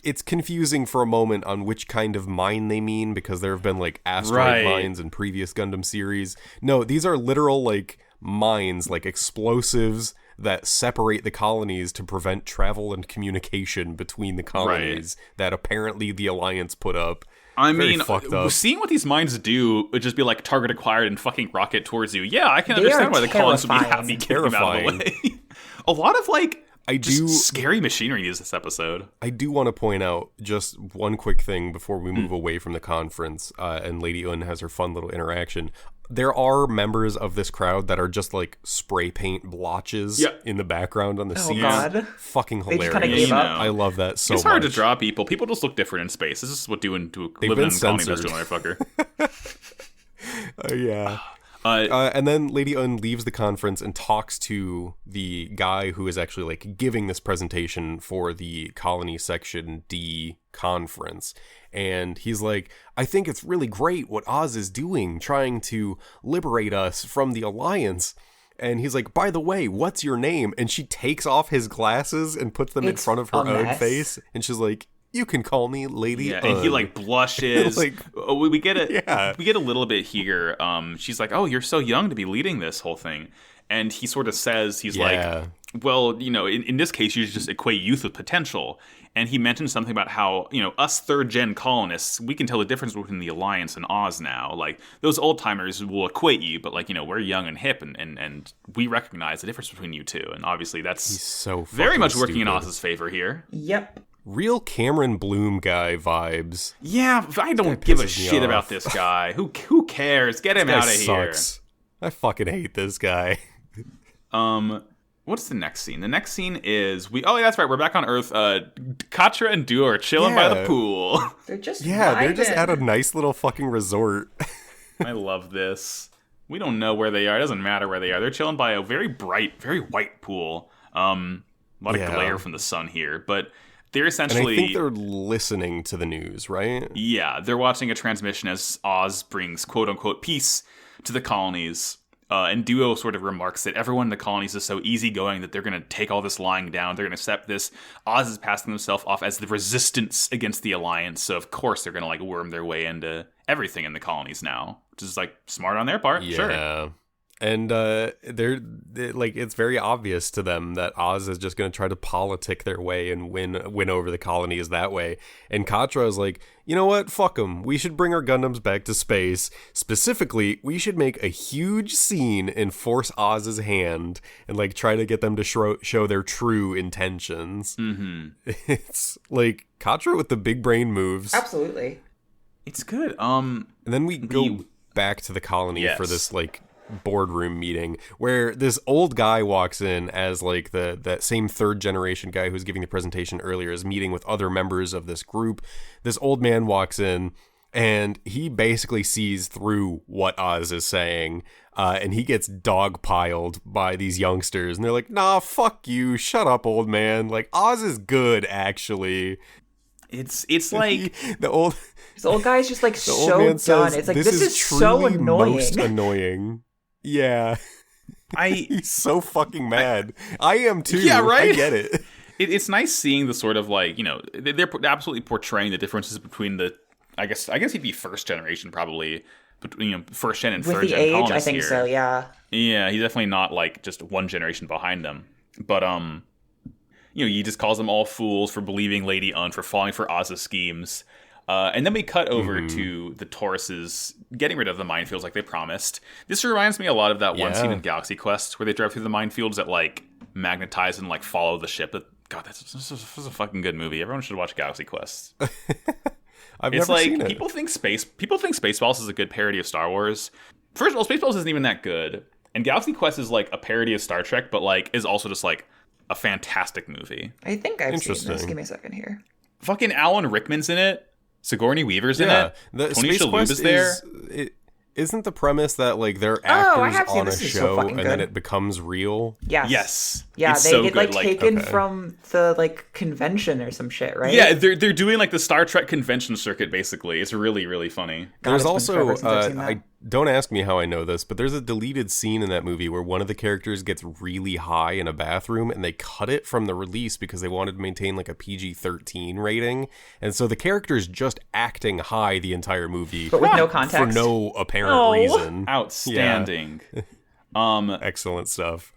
it's confusing for a moment on which kind of mine they mean, because there have been like asteroid mines in previous Gundam series. No, these are literal like mines, like explosives that separate the colonies to prevent travel and communication between the colonies that apparently the Alliance put up. I mean, seeing what these mines do would just be like target acquired and fucking rocket towards you. Yeah, I can understand why the colonies would be happy getting them out of the way. A lot of like scary machinery is this episode. I do want to point out just one quick thing before we move away from the conference, and Lady Un has her fun little interaction. There are members of this crowd that are just like spray paint blotches in the background on the scenes. God. Fucking hilarious. They just kind of gave up. I love that so much. It's hard to draw people. People just look different in space. This is what living in a colony does to a motherfucker. Yeah. And then Lady Un leaves the conference and talks to the guy who is actually like giving this presentation for the Colony Section D conference. And he's like, I think it's really great what Oz is doing, trying to liberate us from the Alliance. And he's like, by the way, what's your name? And she takes off his glasses and puts them in front of her own face. And she's like, you can call me Lady Un. And he like blushes. we get a little bit here. She's like, oh, you're so young to be leading this whole thing. And he sort of says, he's like, well, you know, in this case, you just equate youth with potential. And he mentioned something about how, you know, us third-gen colonists, we can tell the difference between the Alliance and Oz now. Like, those old-timers will equate you, but, like, you know, we're young and hip, and we recognize the difference between you two. And obviously that's very much working in Oz's favor here. Yep. Real Cameron Bloom guy vibes. Yeah, I don't give a shit about this guy. Who cares? Get him out of here. I fucking hate this guy. What's the next scene? The next scene is oh yeah, that's right, we're back on Earth. Katra and Duo are chilling by the pool. They're just they're just at a nice little fucking resort. I love this. We don't know where they are. It doesn't matter where they are. They're chilling by a very bright, very white pool. A lot of glare from the sun here, but they're essentially... And I think they're listening to the news, right? Yeah, they're watching a transmission as Oz brings quote-unquote peace to the colonies. And Duo sort of remarks that everyone in the colonies is so easygoing that they're going to take all this lying down. They're going to accept this. Oz is passing himself off as the resistance against the Alliance. So, of course, they're going to, like, worm their way into everything in the colonies now. Which is, like, smart on their part. Yeah. Sure. And they're like, it's very obvious to them that Oz is just going to try to politic their way and win over the colonies that way. And Katra is like, you know what? Fuck them. We should bring our Gundams back to space. Specifically, we should make a huge scene and force Oz's hand and like try to get them to show their true intentions. Mm-hmm. It's like Katra with the big brain moves. Absolutely. It's good. And then we go back to the colony for this like boardroom meeting where this old guy walks in as like that same third generation guy who was giving the presentation earlier is meeting with other members of this group. This old man walks in and he basically sees through what Oz is saying, and he gets dogpiled by these youngsters and they're like, nah, fuck you, shut up, old man. Like, Oz is good, actually. It's like the old guy's just like so done. Says, it's like this is so annoying. Most annoying. Yeah. He's so fucking mad. I am too. Yeah, right? I get it. It's nice seeing the sort of like, you know, they're absolutely portraying the differences between the, I guess he'd be first generation probably, between, you know, first gen and third gen age, colonists I think here. so, yeah. Yeah, he's definitely not like just one generation behind them. But you know, he just calls them all fools for believing Lady Un, for falling for Oz's schemes. And then we cut over to the Tauruses getting rid of the minefields like they promised. This reminds me a lot of that one scene in Galaxy Quest where they drive through the minefields that like magnetize and like follow the ship. God, this is a fucking good movie. Everyone should watch Galaxy Quest. I've never seen it. People think Spaceballs is a good parody of Star Wars. First of all, Spaceballs isn't even that good. And Galaxy Quest is like a parody of Star Trek, but like is also just like a fantastic movie. I think I've seen this. Give me a second here. Fucking Alan Rickman's in it. Sigourney Weaver's in it. Tony Shalhoub is there. Isn't the premise that like they're actors on a show and good. then it becomes real? Yes. Yeah, it's they so get good. like taken from the like convention or some shit, right? Yeah, they're doing like the Star Trek convention circuit basically. It's really, really funny. There's also don't ask me how I know this, but there's a deleted scene in that movie where one of the characters gets really high in a bathroom and they cut it from the release because they wanted to maintain like a PG-13 rating. And so the character's just acting high the entire movie. But with no context. For no apparent reason. Outstanding. Yeah. Excellent stuff.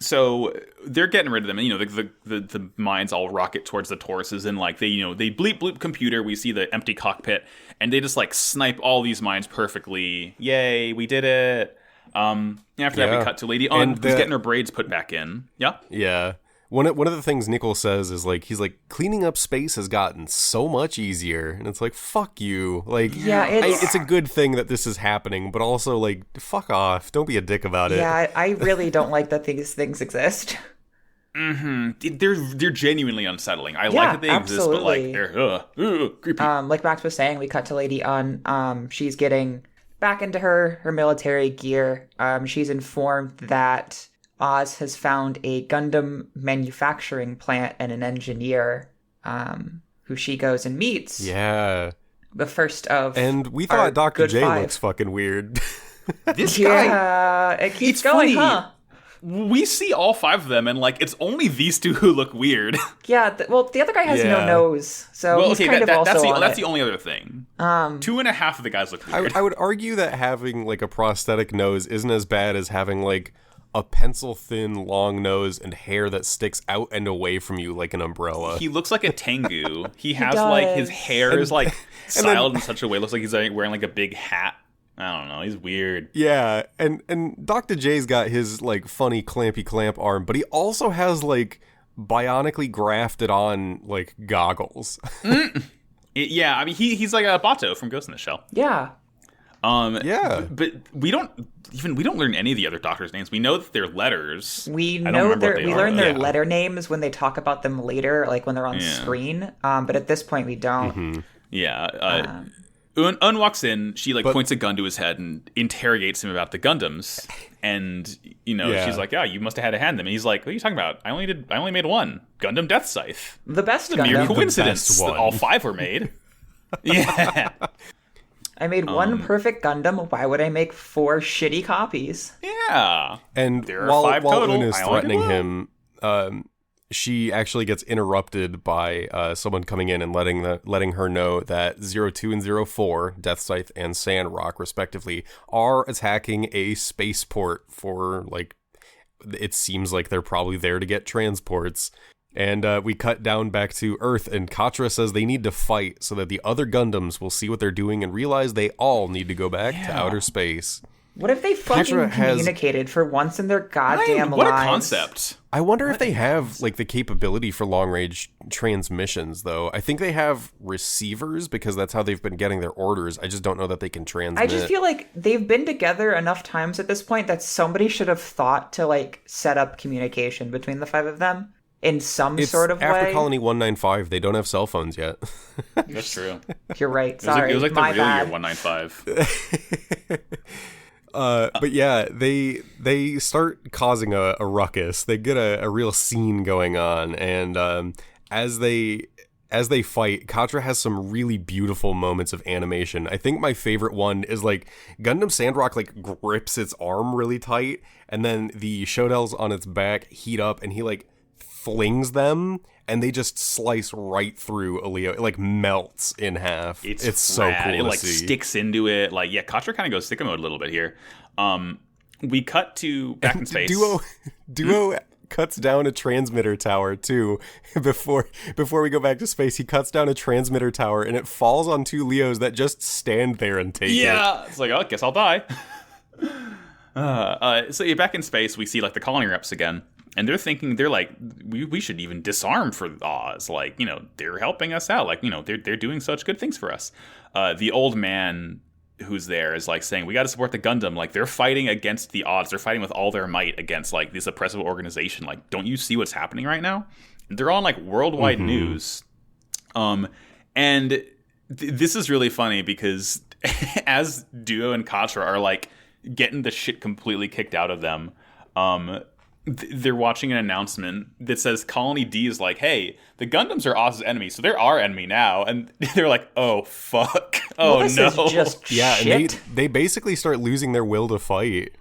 So they're getting rid of them, and you know the mines all rocket towards the Tauruses, and like they bleep bloop computer. We see the empty cockpit, and they just like snipe all these mines perfectly. Yay, we did it! After that, we cut to Lady Un, who's getting her braids put back in. Yeah, yeah. One of the things Nickel says is like he's like cleaning up space has gotten so much easier, and it's like fuck you. Like it's a good thing that this is happening, but also like fuck off. Don't be a dick about it. Yeah, I really don't like that these things exist. Mm-hmm. They're genuinely unsettling. I like that they exist, but like they're creepy. Like Max was saying, we cut to Lady Un. She's getting back into her military gear. She's informed that Oz has found a Gundam manufacturing plant and an engineer who she goes and meets. Yeah. The first of And we thought Dr. J looks fucking weird. This guy... Yeah, it keeps going, funny. huh? We see all five of them, and like it's only these two who look weird. Yeah, the other guy has no nose, so he's kind of also that's the only other thing. 2.5 of the guys look weird. I would argue that having like a prosthetic nose isn't as bad as having like a pencil-thin long nose and hair that sticks out and away from you like an umbrella. He looks like a Tengu. He has like his hair is like styled in such a way. It looks like he's like, wearing like a big hat. I don't know. He's weird. Yeah, and Dr. J's got his like funny clampy clamp arm, but he also has like bionically grafted on like goggles. Yeah, I mean he's like a Bato from Ghost in the Shell. Yeah. But we don't learn any of the other Doctors' names. We know that they're letters. We learn their letter names when they talk about them later, like when they're on screen. But at this point, we don't. Mm-hmm. Yeah. Un walks in. She points a gun to his head and interrogates him about the Gundams. And she's like, "Yeah, you must have had to hand them." And he's like, "What are you talking about? I only made one Gundam Death Scythe. The best Gundam. Mere coincidence. The best one. All 5 were made." Yeah. I made one perfect Gundam. Why would I make 4 shitty copies? Yeah. And there are 5 while total. Un is threatening him, she actually gets interrupted by someone coming in and letting her know that 02 and 04, Death Scythe and Sandrock, respectively, are attacking a spaceport for, it seems like they're probably there to get transports. And we cut down back to Earth, and Katra says they need to fight so that the other Gundams will see what they're doing and realize they all need to go back to outer space. What if they fucking communicated for once in their goddamn lives? What a concept. I wonder if they have, the capability for long-range transmissions, though. I think they have receivers, because that's how they've been getting their orders. I just don't know that they can transmit. I just feel like they've been together enough times at this point that somebody should have thought to, set up communication between the 5 of them. In some sort of way. After Colony 195, they don't have cell phones yet. That's true. You're right. Sorry. It was like the real year 195. But yeah, they start causing a ruckus. They get a real scene going on, and as they fight, Katra has some really beautiful moments of animation. I think my favorite one is Gundam Sandrock grips its arm really tight, and then the Shodels on its back heat up, and he flings them, and they just slice right through a Leo. It melts in half. It's so cool. It sticks into it. Katra kind of goes sicko mode a little bit here. We cut to back in space. Duo cuts down a transmitter tower too. Before we go back to space, he cuts down a transmitter tower, and it falls on 2 Leos that just stand there and take it. Yeah, it's I guess I'll die. So back in space, we see the colony reps again. And they're thinking, we should even disarm for Oz. They're helping us out. They're doing such good things for us. The old man who's there is saying, we got to support the Gundam. They're fighting against the odds. They're fighting with all their might against this oppressive organization. Don't you see what's happening right now? They're on worldwide news. And this is really funny because as Duo and Katra are getting the shit completely kicked out of them, they're watching an announcement that says Colony D is hey, the Gundams are Oz's enemy, so they're our enemy now. And they're oh, fuck. Oh, this no. Is just shit. And they basically start losing their will to fight.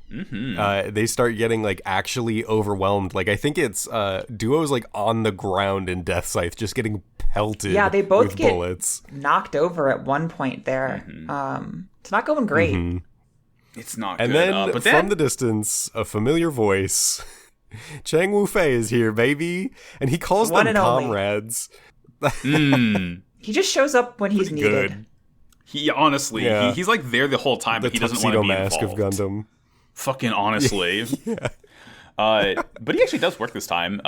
Mm-hmm. They start getting actually overwhelmed. I think it's Duo's on the ground in Death Scythe, just getting pelted. Yeah, they both with get bullets. Knocked over at one point there. It's not going great. Mm-hmm. It's not and good. And then, from the distance, a familiar voice. Chang Wu-Fei is here, baby. And he calls them comrades. He just shows up when he's needed. Good. He honestly, he's there the whole time, but he doesn't want to be mask involved. Of Gundam. Fucking honestly. Yeah. But he actually does work this time.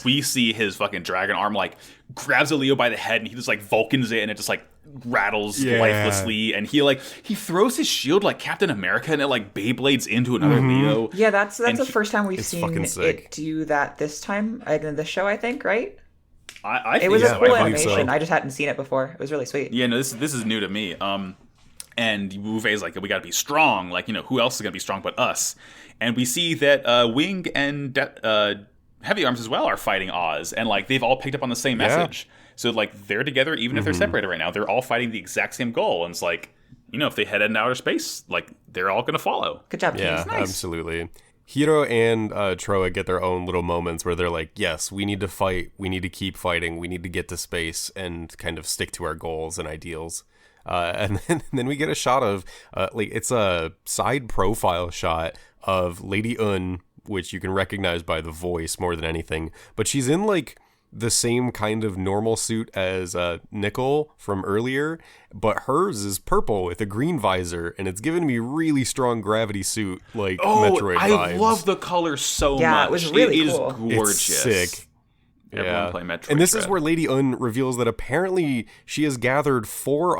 We see his fucking dragon arm grabs a Leo by the head, and he just Vulcans it, and it just rattles lifelessly, and he throws his shield like Captain America, and it Beyblades into another Leo. Yeah, that's the first time we've seen it do that this time in this show, I think, right? I think it was a cool animation. So. I just hadn't seen it before. It was really sweet. Yeah, no, this is new to me. And Wu-Fei's we gotta be strong. Who else is gonna be strong but us? And we see that Wing and Heavy Arms as well are fighting Oz, and they've all picked up on the same message. So they're together, even if they're separated right now. They're all fighting the exact same goal, and it's if they head into outer space, they're all gonna follow. Good job, team. Yeah, Nice. Absolutely. Hiro and Troa get their own little moments where they're yes, we need to fight, we need to keep fighting, we need to get to space and kind of stick to our goals and ideals. And then we get a shot of it's a side profile shot of Lady Un, which you can recognize by the voice more than anything, but she's in the same kind of normal suit as Nickel from earlier, but hers is purple with a green visor, and it's giving me really strong gravity suit Metroid vibes. I love the color so much. Yeah, it was really cool. It is gorgeous. It's sick. Everyone play Metroid And this Dread. is where Lady Un reveals that apparently she has gathered four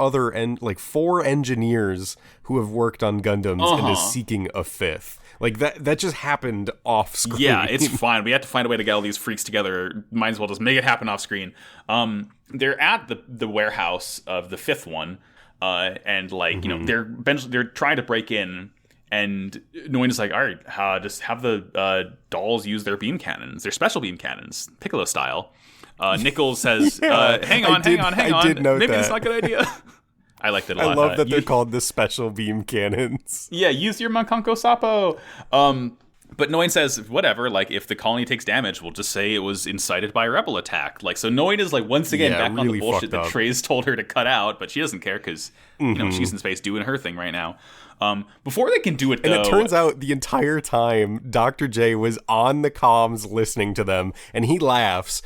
engineers who have worked on Gundams and is seeking a fifth. Like, that just happened off screen. Yeah, it's fine. We have to find a way to get all these freaks together. Might as well just make it happen off screen. They're at the warehouse of the fifth one, and like they're trying to break in, and Noin is like, all right, just have the dolls use their beam cannons, their special beam cannons, Piccolo style. Nichols says, hang on. I did note Maybe that. it's not a good idea. I liked it a lot. I love that they're called the special beam cannons. Yeah, use your Mankanko Sapo. But Noin says, whatever, like, if the colony takes damage, we'll just say it was incited by a rebel attack. Like, so Noin is, like, once again back on the bullshit that Trey's told her to cut out, but she doesn't care because, she's in space doing her thing right now. Before they can do it, though... And it turns out the entire time, Dr. J was on the comms listening to them, and he laughs.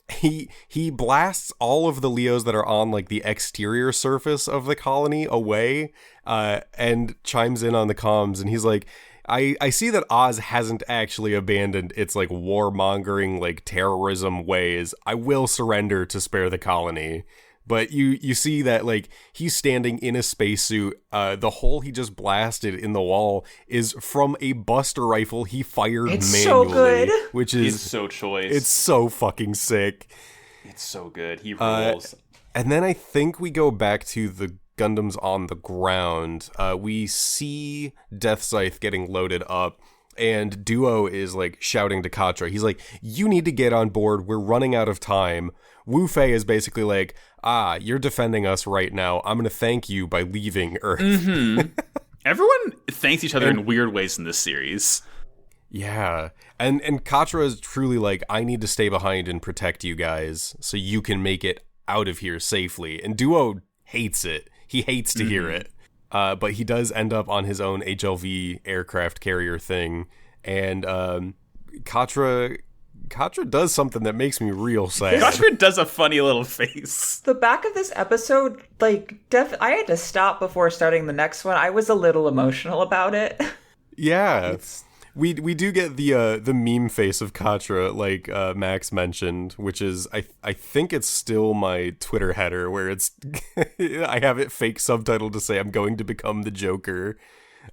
He blasts all of the Leos that are on, like, the exterior surface of the colony away, and chimes in on the comms, and he's like... I see that Oz hasn't actually abandoned its, like, warmongering, like, terrorism ways. I will surrender to spare the colony. But you see that, like, he's standing in a spacesuit. The hole he just blasted in the wall is from a Buster rifle he fired manually. So good. Which is... It's so choice. It's so fucking sick. It's so good. He rules. And then I think we go back to the Gundams on the ground. We see Death Scythe getting loaded up, and Duo is like shouting to Katra. He's like, you need to get on board. We're running out of time. Wu Fei is basically like, you're defending us right now. I'm going to thank you by leaving Earth. Mm-hmm. Everyone thanks each other in weird ways in this series. Yeah. And Katra is truly like, I need to stay behind and protect you guys so you can make it out of here safely. And Duo hates it. He hates to hear it. But he does end up on his own HLV aircraft carrier thing. And Katra does something that makes me real sad. Katra does a funny little face. The back of this episode, like, I had to stop before starting the next one. I was a little emotional about it. Yeah. We do get the meme face of Katra, like Max mentioned, which is I think it's still my Twitter header where it's I have it fake subtitled to say I'm going to become the Joker,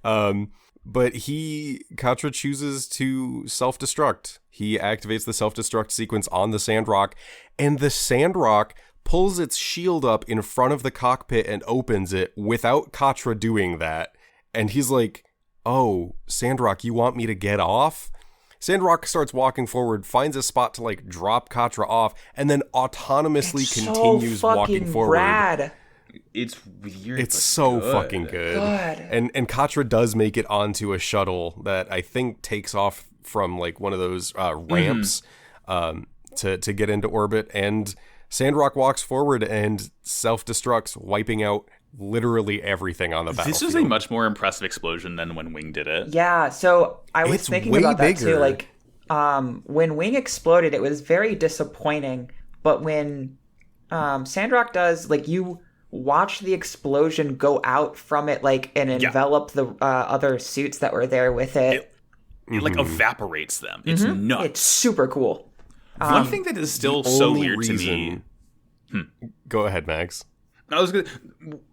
but Katra chooses to self-destruct. He activates the self-destruct sequence on the Sandrock, and the Sandrock pulls its shield up in front of the cockpit and opens it without Katra doing that, and he's like, oh, Sandrock, you want me to get off? Sandrock starts walking forward, finds a spot to, like, drop Katra off, and then autonomously continues walking forward. Rad. It's weird. It's so good. fucking good. And Katra does make it onto a shuttle that I think takes off from, like, one of those ramps to get into orbit, and Sandrock walks forward and self-destructs, wiping out literally everything on the battlefield. This is a much more impressive explosion than when Wing did it. Yeah, so I was thinking about that too. Like, when Wing exploded, it was very disappointing. But when Sandrock does, like, you watch the explosion go out from it, like, and envelop the other suits that were there with it. It like evaporates them. It's nuts. It's super cool. One thing that is still so weird to me. Go ahead, Max.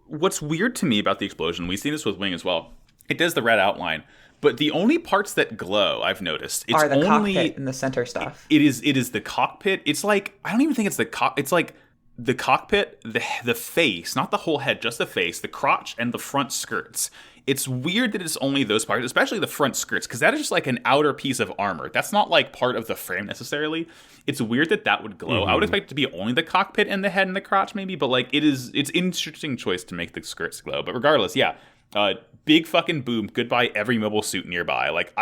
What's weird to me about the explosion, we've seen this with Wing as well, it does the red outline, but the only parts that glow, I've noticed, it's are the only cockpit and the center stuff. It is the cockpit. It's like, I don't even think it's it's like the cockpit, the face, not the whole head, just the face, the crotch, and the front skirts. It's weird that it's only those parts, especially the front skirts, because that is just like an outer piece of armor. That's not like part of the frame necessarily. It's weird that would glow. I would expect it to be only the cockpit and the head and the crotch maybe, but like it's interesting choice to make the skirts glow. But regardless, yeah, big fucking boom. Goodbye every mobile suit nearby. Like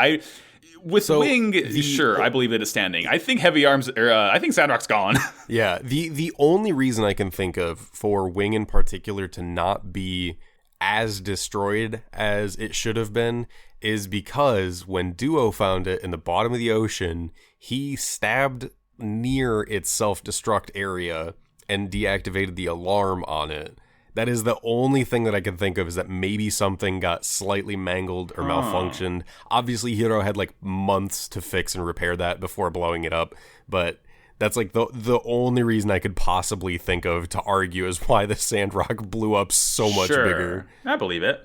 Wing, sure, I believe it is standing. I think Heavy Arms, I think Sandrock's gone. Yeah, the only reason I can think of for Wing in particular to not be as destroyed as it should have been is because when Duo found it in the bottom of the ocean, he stabbed near its self-destruct area and deactivated the alarm on it. That is the only thing that I can think of, is that maybe something got slightly mangled or malfunctioned. Obviously, Hiro had like months to fix and repair that before blowing it up, but That's like the only reason I could possibly think of to argue is why the Sandrock blew up so much bigger. I believe it.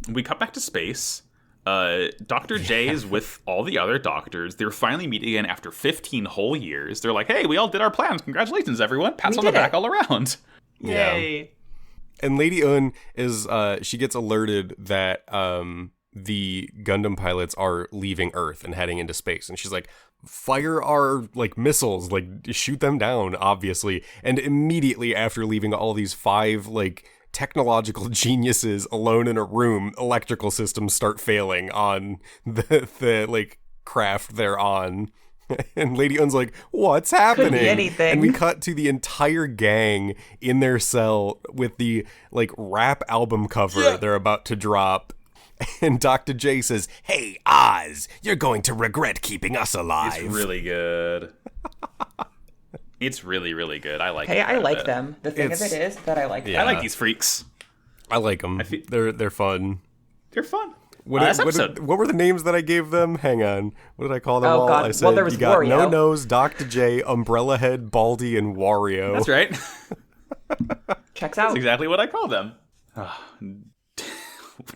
We cut back to space. Dr. J is with all the other doctors. They're finally meeting again after 15 whole years. They're like, hey, we all did our plans. Congratulations, everyone. Pats on the back all around. Yay. And Lady Un is, she gets alerted that the Gundam pilots are leaving Earth and heading into space. And she's like, fire our, like, missiles, like, shoot them down, obviously. And immediately after leaving all these 5, like, technological geniuses alone in a room, electrical systems start failing on the like, craft they're on. And Lady Un's like, what's happening? Could be anything. And we cut to the entire gang in their cell with the, like, rap album cover they're about to drop. And Dr. J says, hey, Oz, you're going to regret keeping us alive. It's really good. It's really, really good. I like it. Hey, I like them. The thing of it is that I like them. I like these freaks. I like them. They're fun. They're fun. What were the names that I gave them? Hang on. What did I call them all? God. I said, there was you got Wario. No Nose, Dr. J, Umbrella Head, Baldy, and Wario. That's right. Checks out. That's exactly what I call them.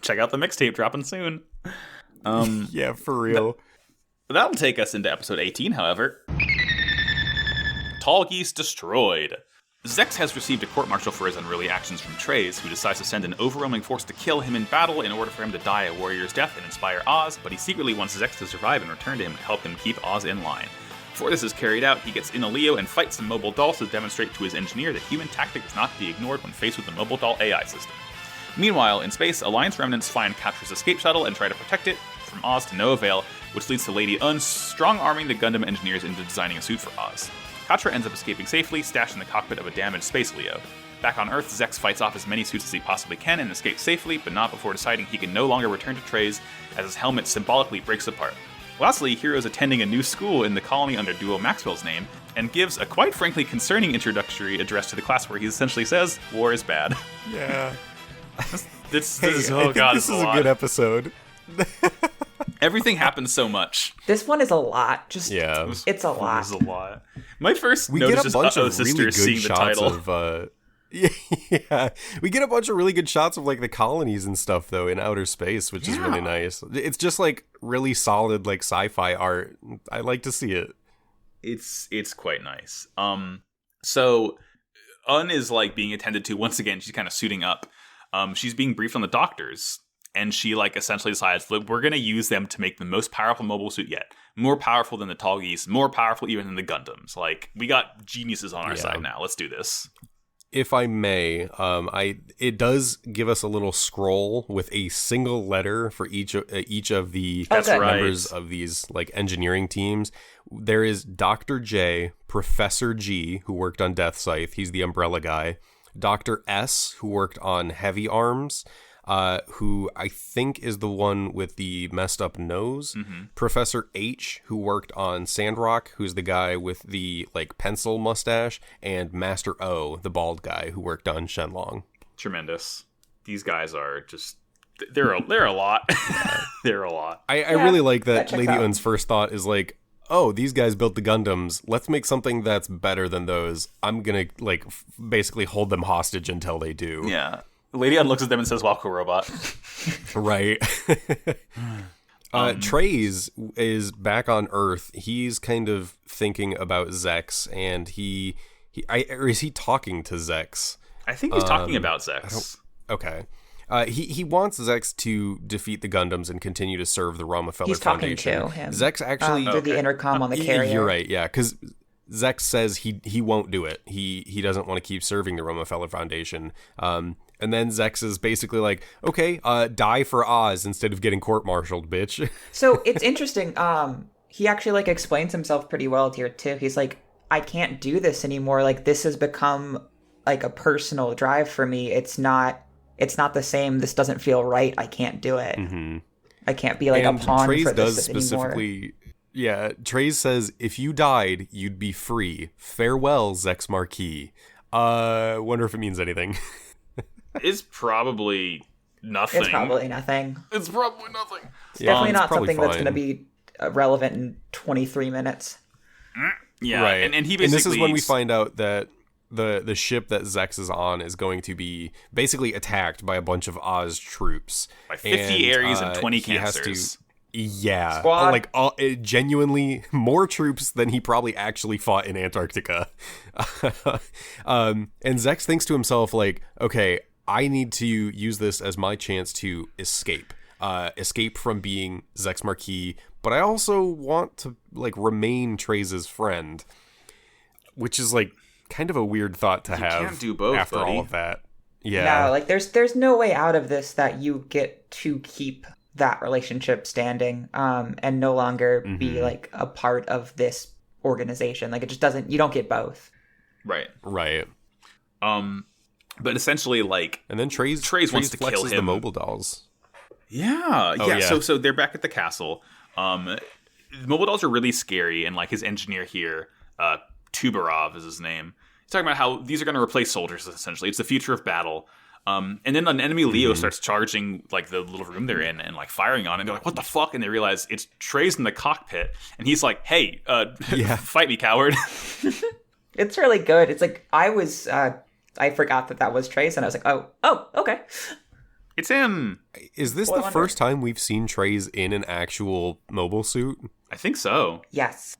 Check out the mixtape dropping soon. Yeah, for real. That'll take us into episode 18, however. Tall Geese destroyed. Zex has received a court-martial for his unruly actions from Treize, who decides to send an overwhelming force to kill him in battle in order for him to die a warrior's death and inspire Oz, but he secretly wants Zex to survive and return to him to help him keep Oz in line. Before this is carried out, he gets in a Leo and fights some mobile dolls to demonstrate to his engineer that human tactic is not to be ignored when faced with the mobile doll AI system. Meanwhile, in space, Alliance remnants find Catra's escape shuttle and try to protect it from Oz to no avail, which leads to Lady Un strong-arming the Gundam engineers into designing a suit for Oz. Catra ends up escaping safely, stashed in the cockpit of a damaged space Leo. Back on Earth, Zex fights off as many suits as he possibly can and escapes safely, but not before deciding he can no longer return to Treize, as his helmet symbolically breaks apart. Lastly, Hero is attending a new school in the colony under Duo Maxwell's name, and gives a quite frankly concerning introductory address to the class where he essentially says, war is bad. Yeah. This is a good episode. Everything happens so much. This one is a lot. It's a lot. It's a lot. My first we notice get a is bunch of sister really good seeing the shots title. of yeah, we get a bunch of really good shots of like the colonies and stuff though in outer space, which is really nice. It's just like really solid like sci-fi art. I like to see it. It's quite nice. So Un is like being attended to once again. She's kind of suiting up. She's being briefed on the doctors, and she like essentially decides, look, we're gonna use them to make the most powerful mobile suit yet. More powerful than the Tall Geese, more powerful even than the Gundams. Like, we got geniuses on our side now. Let's do this. If I may, it does give us a little scroll with a single letter for each of the members of these like engineering teams. There is Dr. J, Professor G, who worked on Death Scythe. He's the umbrella guy. Dr. S, who worked on Heavy Arms, who I think is the one with the messed up nose. Mm-hmm. Professor H, who worked on Sandrock, who's the guy with the like pencil mustache, and Master O, the bald guy who worked on Shenlong. Tremendous. These guys are just they're a lot. They're a lot. I really like that Lady Un's first thought is like, oh, these guys built the Gundams. Let's make something that's better than those. I'm gonna like basically hold them hostage until they do. Yeah. Lady Un looks at them and says, Walko Robot. Right. Treize is back on Earth. He's kind of thinking about Zex, and or is he talking to Zex? I think he's talking about Zex. Okay. He wants Zex to defeat the Gundams and continue to serve the Ramafeller Foundation. He's talking to him. Zex actually through the intercom on the carrier. You're right, yeah, because Zex says he won't do it. He doesn't want to keep serving the Ramafeller Foundation. And then Zex is basically like, okay, die for Oz instead of getting court-martialed, bitch. So it's interesting. He actually like explains himself pretty well here too. He's like, I can't do this anymore. Like, this has become like a personal drive for me. It's not the same. This doesn't feel right. I can't do it. Mm-hmm. I can't be like a pawn Treize for this does specifically anymore. Yeah, Treize says, if you died, you'd be free. Farewell, Zex Marquis. Wonder if it means anything. It's probably nothing. It's probably nothing. It's probably nothing. It's definitely not something that's going to be relevant in 23 minutes. Yeah, right. And he basically... And this is when we find out that the ship that Zex is on is going to be basically attacked by a bunch of Oz troops. By 50 Aries and 20 Cancers. Yeah, Squad. like genuinely more troops than he probably actually fought in Antarctica. And Zex thinks to himself, like, okay, I need to use this as my chance to escape from being Zex Marquis, but I also want to like remain Treize's friend, which is like kind of a weird thought to have. Can't do both, after buddy. all of that. Yeah, No, like there's no way out of this that you get to keep that relationship standing, and no longer be like a part of this organization. Like it just doesn't. You don't get both. Right. But essentially, like, and then Treize wants to kill him. The mobile dolls. Yeah. Yeah. So they're back at the castle. The mobile dolls are really scary, and like his engineer here, Tubarov is his name. He's talking about how these are going to replace soldiers. Essentially, it's the future of battle. And then an enemy Leo starts charging like the little room they're in and like firing on it. And they're like, "What the fuck?" And they realize it's Treize in the cockpit, and he's like, "Hey, fight me, coward!" It's really good. It's like I forgot that was Treize, and I was like, oh, okay. It's him. Is this the first time we've seen Treize in an actual mobile suit? I think so. Yes.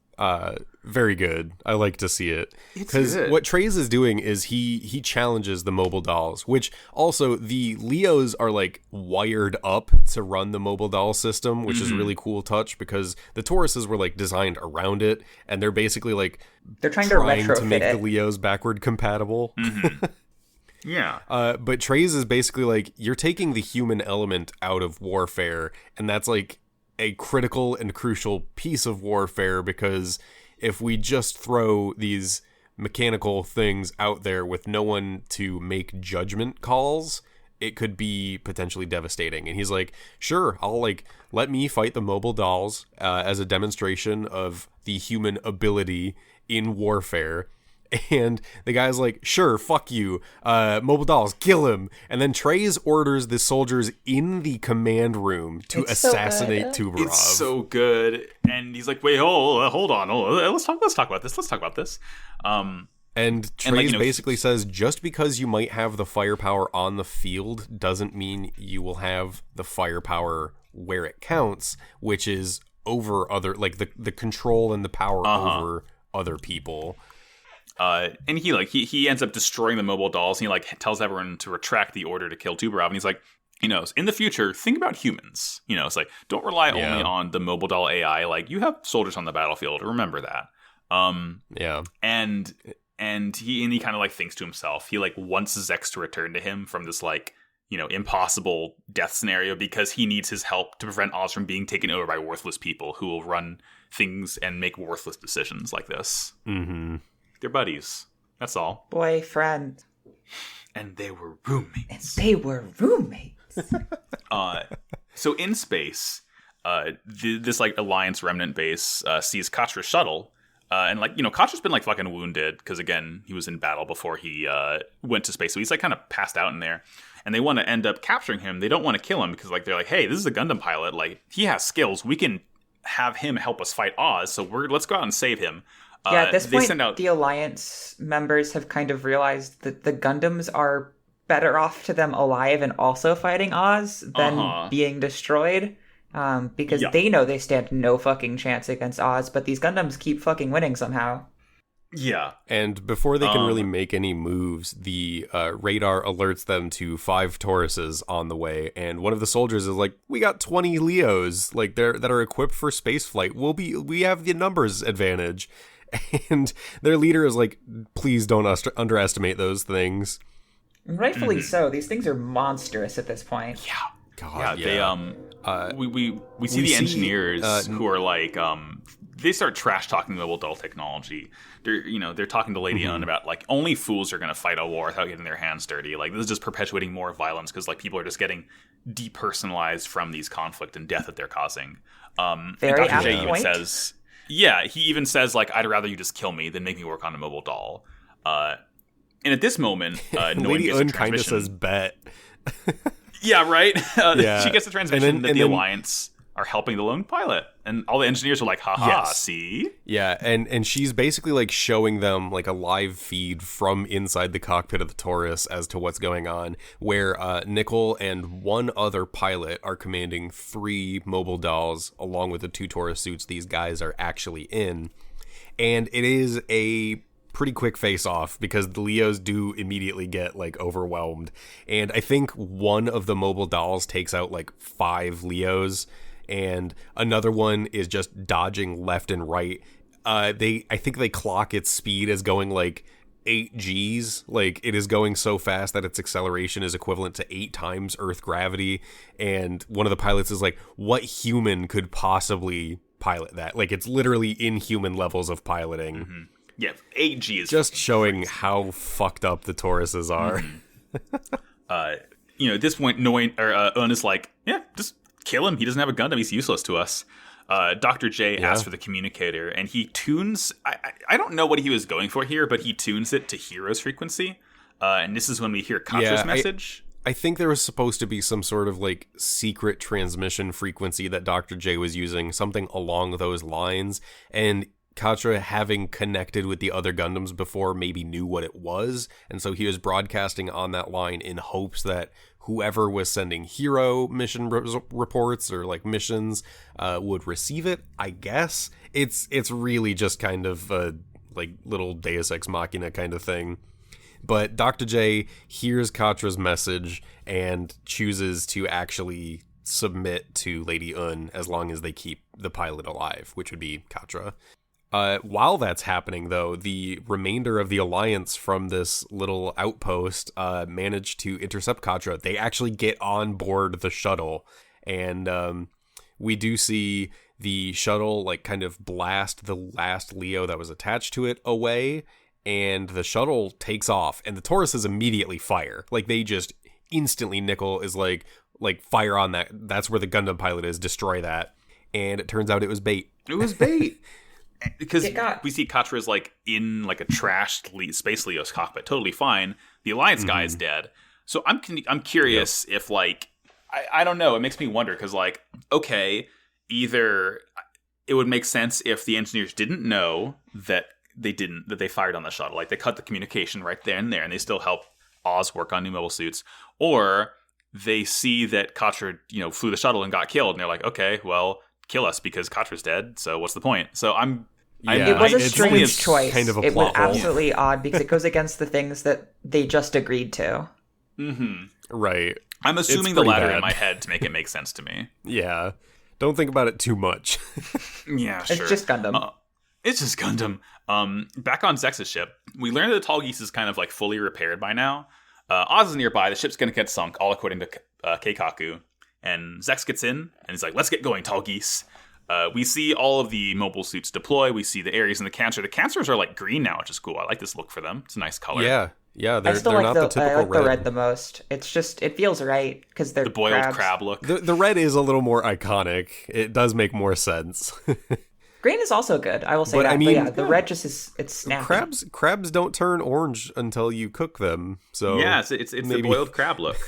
Very good. I like to see it. Because what Treize is doing is he challenges the mobile dolls, which also the Leos are like wired up to run the mobile doll system, which is a really cool touch because the Tauruses were like designed around it, and they're basically like they're trying to retrofit make it. the Leos backward compatible. Yeah. But Treize is basically like, you're taking the human element out of warfare, and that's like a critical and crucial piece of warfare, because if we just throw these mechanical things out there with no one to make judgment calls, it could be potentially devastating. And he's like, sure, I'll like let me fight the mobile dolls as a demonstration of the human ability in warfare. And the guy's like, sure, fuck you, mobile dolls, kill him. And then Treize orders the soldiers in the command room to assassinate Tubarov. It's so good. And he's like, wait, hold on. Let's talk about this. And Treize basically says, just because you might have the firepower on the field doesn't mean you will have the firepower where it counts, which is over other, like the control and the power over other people. And he ends up destroying the mobile dolls. And he like tells everyone to retract the order to kill Tubarov. And he's like, in the future, think about humans. It's like, don't rely only on the mobile doll AI. Like, you have soldiers on the battlefield. Remember that. And he kind of like thinks to himself. He like wants Zex to return to him from this like, impossible death scenario, because he needs his help to prevent Oz from being taken over by worthless people who will run things and make worthless decisions like this. Mm-hmm. They're buddies. That's all. Boyfriend. And they were roommates. So in space, this like Alliance remnant base sees Katra's shuttle. And like, Katra's been like fucking wounded because, again, he was in battle before he went to space. So he's like kind of passed out in there. And they want to end up capturing him. They don't want to kill him because like they're like, hey, this is a Gundam pilot. Like, he has skills. We can have him help us fight Oz. So let's go out and save him. Yeah, at this point, the Alliance members have kind of realized that the Gundams are better off to them alive and also fighting Oz than being destroyed. Because they know they stand no fucking chance against Oz, but these Gundams keep fucking winning somehow. Yeah. And before they can really make any moves, the radar alerts them to 5 Tauruses on the way, and one of the soldiers is like, we got 20 Leos, like that are equipped for spaceflight. We have the numbers advantage. And their leader is like, please don't underestimate those things. Rightfully so. These things are monstrous at this point. Yeah. God, we see the engineers who are like, they start trash talking mobile doll technology. They're talking to Lady Une about like, only fools are going to fight a war without getting their hands dirty. Like, this is just perpetuating more violence because like people are just getting depersonalized from these conflict and death that they're causing. Very and Dr. J even says, he even says like, I'd rather you just kill me than make me work on a mobile doll. And at this moment, Lady Une kind of says bet. Yeah, right? She gets the transmission that the Alliance are helping the lone pilot. And all the engineers are like, haha, see? Yeah, and she's basically like showing them like a live feed from inside the cockpit of the Taurus as to what's going on, where Nickel and one other pilot are commanding 3 mobile dolls along with the 2 Taurus suits these guys are actually in. And it is a pretty quick face-off because the Leos do immediately get like overwhelmed. And I think one of the mobile dolls takes out like 5 Leos, and another one is just dodging left and right. I think they clock its speed as going like 8 Gs. Like, it is going so fast that its acceleration is equivalent to 8 times Earth gravity. And one of the pilots is like, what human could possibly pilot that? Like, it's literally inhuman levels of piloting. Mm-hmm. Yeah, 8 Gs. Just showing how fucked up the Tauruses are. At this point, Un is like, yeah, just kill him. He doesn't have a Gundam. He's useless to us. Dr. J asks for the communicator, and he tunes... I don't know what he was going for here, but he tunes it to Hero's frequency. And this is when we hear Katra's message. I think there was supposed to be some sort of, like, secret transmission frequency that Dr. J was using, something along those lines, and Katra, having connected with the other Gundams before, maybe knew what it was, and so he was broadcasting on that line in hopes that whoever was sending Hero mission reports or like missions would receive it. I guess it's really just kind of a like little Deus Ex Machina kind of thing. But Dr. J hears Katra's message and chooses to actually submit to Lady Un as long as they keep the pilot alive, which would be Katra. While that's happening, though, the remainder of the Alliance from this little outpost managed to intercept Katra. They actually get on board the shuttle, and we do see the shuttle like kind of blast the last Leo that was attached to it away, and the shuttle takes off, and the Tauruses immediately fire. Like, they just instantly, Nickel is like fire on that. That's where the Gundam pilot is. Destroy that. And it turns out it was bait. It was bait. Because we see Katra is like in like a trashed Space Leo's cockpit, totally fine. The Alliance guy is dead. So I'm curious if like I don't know. It makes me wonder because like okay, either it would make sense if the engineers didn't know that they fired on the shuttle, like they cut the communication right there and there, and they still help Oz work on new mobile suits, or they see that Katra flew the shuttle and got killed, and they're like, okay, well, kill us because Katra's dead, so what's the point? So it was a strange choice. Kind of a it plot was absolutely odd because it goes against the things that they just agreed to. Mm-hmm. Right. I'm assuming the latter in my head to make it make sense to me. Yeah. Don't think about it too much. Yeah, sure. It's just Gundam. It's just Gundam. Back on Zex's ship, we learned that the Tall Geese is kind of like fully repaired by now. Oz is nearby. The ship's going to get sunk, all according to Keikaku. And Zex gets in, and he's like, let's get going, Tall Geese. We see all of the mobile suits deploy. We see the Ares and the Cancer. The Cancers are like green now, which is cool. I like this look for them. It's a nice color. Yeah, they're like not the typical I like red. the red the most. It's just, it feels right because they're the boiled crabs. crab look. The red is a little more iconic. It does make more sense. Green is also good. I will say But, that. I mean, but yeah, the red just is, it's snappy. Crabs don't turn orange until you cook them. So yeah, it's the boiled crab look.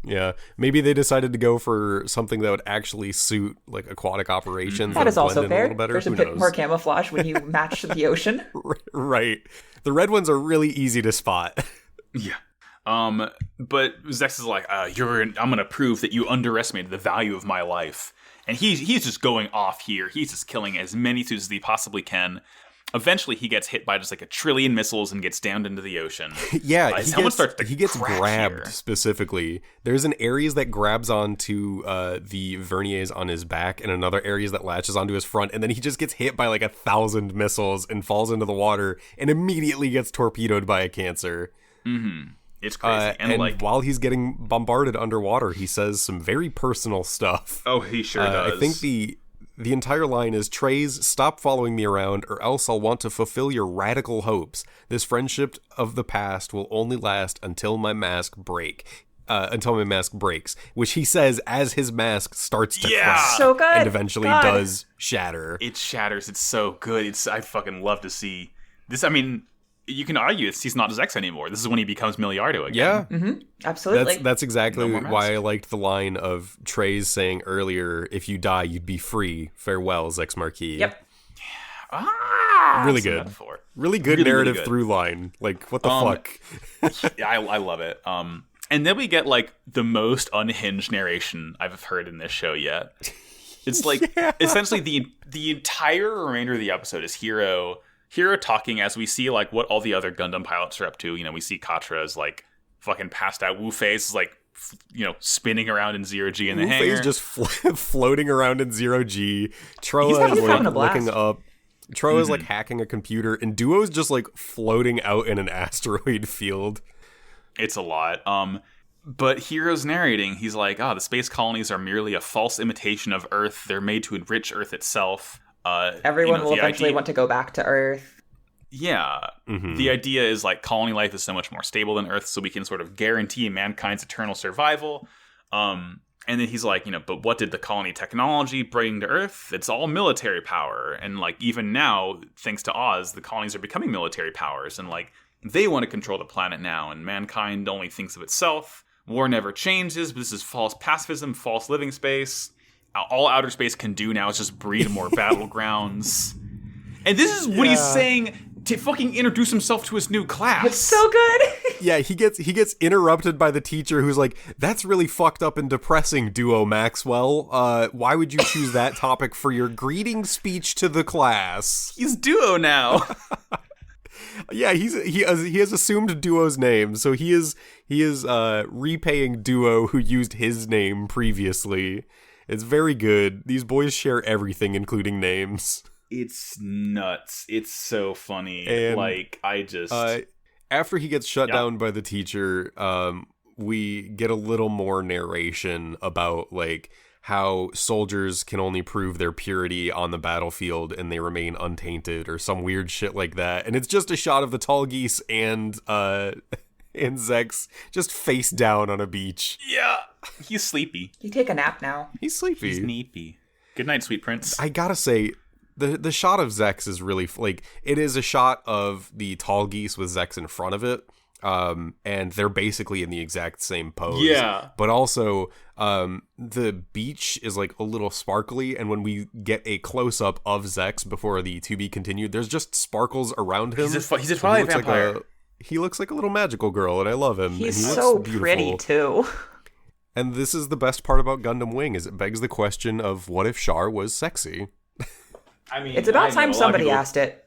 Yeah, maybe they decided to go for something that would actually suit like aquatic operations. That is also fair. There's a bit more camouflage when you match the ocean. Right. The red ones are really easy to spot. Yeah. But Zex is like, I'm going to prove that you underestimated the value of my life. And he's just going off here. He's just killing as many suits as he possibly can. Eventually, he gets hit by just like 1 trillion missiles and gets downed into the ocean. Yeah, he gets grabbed here. Specifically. There's an Ares that grabs onto the verniers on his back, and another Ares that latches onto his front, and then he just gets hit by like 1,000 missiles and falls into the water, and immediately gets torpedoed by a Cancer. Mm-hmm. It's crazy. And like, while he's getting bombarded underwater, he says some very personal stuff. Oh, he sure does. I think the entire line is, Trays, stop following me around, or else I'll want to fulfill your radical hopes. This friendship of the past will only last until my mask breaks, which he says as his mask starts to crack. So good. And eventually does shatter. It shatters. It's so good. I fucking love to see this. I mean, you can argue he's not Zex anymore. This is when he becomes Milliardo again. Yeah. Mm-hmm. Absolutely. That's exactly No why I liked the line of Trey's saying earlier, if you die, you'd be free. Farewell, Zex Marquis. Yep. Really good. Really good narrative really good. Through line. Like, what the fuck? Yeah, I love it. And then we get, like, the most unhinged narration I've heard in this show yet. It's like, essentially, the entire remainder of the episode is Hero talking as we see, like, what all the other Gundam pilots are up to. You know, we see Katra's, like, fucking passed out. Wu Fei's, like, spinning around in 0G in the hangar. Wu Fei's just floating around in 0G. Troa is, like, looking up. Troa is, like, hacking a computer. And Duo's just, like, floating out in an asteroid field. It's a lot. But Hero's narrating. He's like, the space colonies are merely a false imitation of Earth. They're made to enrich Earth itself. Everyone will eventually want to go back to Earth. Yeah. Mm-hmm. The idea is, like, colony life is so much more stable than Earth, so we can sort of guarantee mankind's eternal survival. And then he's like, but what did the colony technology bring to Earth? It's all military power. And, like, even now, thanks to Oz, the colonies are becoming military powers. And, like, they want to control the planet now, and mankind only thinks of itself. War never changes, but this is false pacifism, false living space. All outer space can do now is just breed more battlegrounds. And this is what he's saying to fucking introduce himself to his new class. It's so good. Yeah, he gets interrupted by the teacher who's like, that's really fucked up and depressing, Duo Maxwell. Why would you choose that topic for your greeting speech to the class? He's Duo now. Yeah, he has assumed Duo's name, so he is repaying Duo who used his name previously. It's very good. These boys share everything, including names. It's nuts. It's so funny. And, like, I just... after he gets shut down by the teacher, we get a little more narration about, like, how soldiers can only prove their purity on the battlefield and they remain untainted or some weird shit like that. And it's just a shot of the tall geese and Zex just face down on a beach. Yeah. He's sleepy. You take a nap now. He's sleepy. He's sleepy. Good night, sweet prince. I gotta say, the shot of Zex is really, like, it is a shot of the tall geese with Zex in front of it. And they're basically in the exact same pose. Yeah. But also, the beach is, like, a little sparkly, and when we get a close-up of Zex before the to be continued, there's just sparkles around him. He's a Twilight vampire. He looks like a little magical girl, and I love him. He's and he so looks beautiful. Pretty, too. And this is the best part about Gundam Wing, is it begs the question of what if Char was sexy? I mean, it's about time somebody asked it.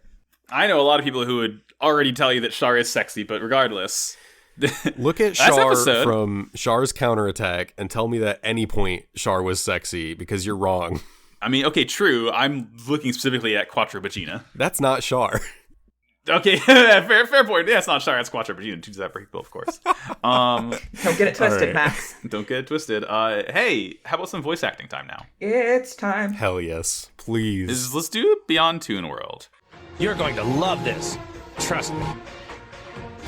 I know a lot of people who would already tell you that Char is sexy, but regardless... Look at Char from Char's counterattack and tell me that at any point Char was sexy, because you're wrong. I mean, okay, true. I'm looking specifically at Quattro Vagina. That's not Char. Okay, fair point. Yeah, it's not Char, it's Quattro Vagina. Two separate people, of course. Don't get it twisted, right. Max. Don't get it twisted. Hey, how about some voice acting time now? It's time. Hell yes, please. Let's do Beyond Toon World. You're going to love this. Trust me.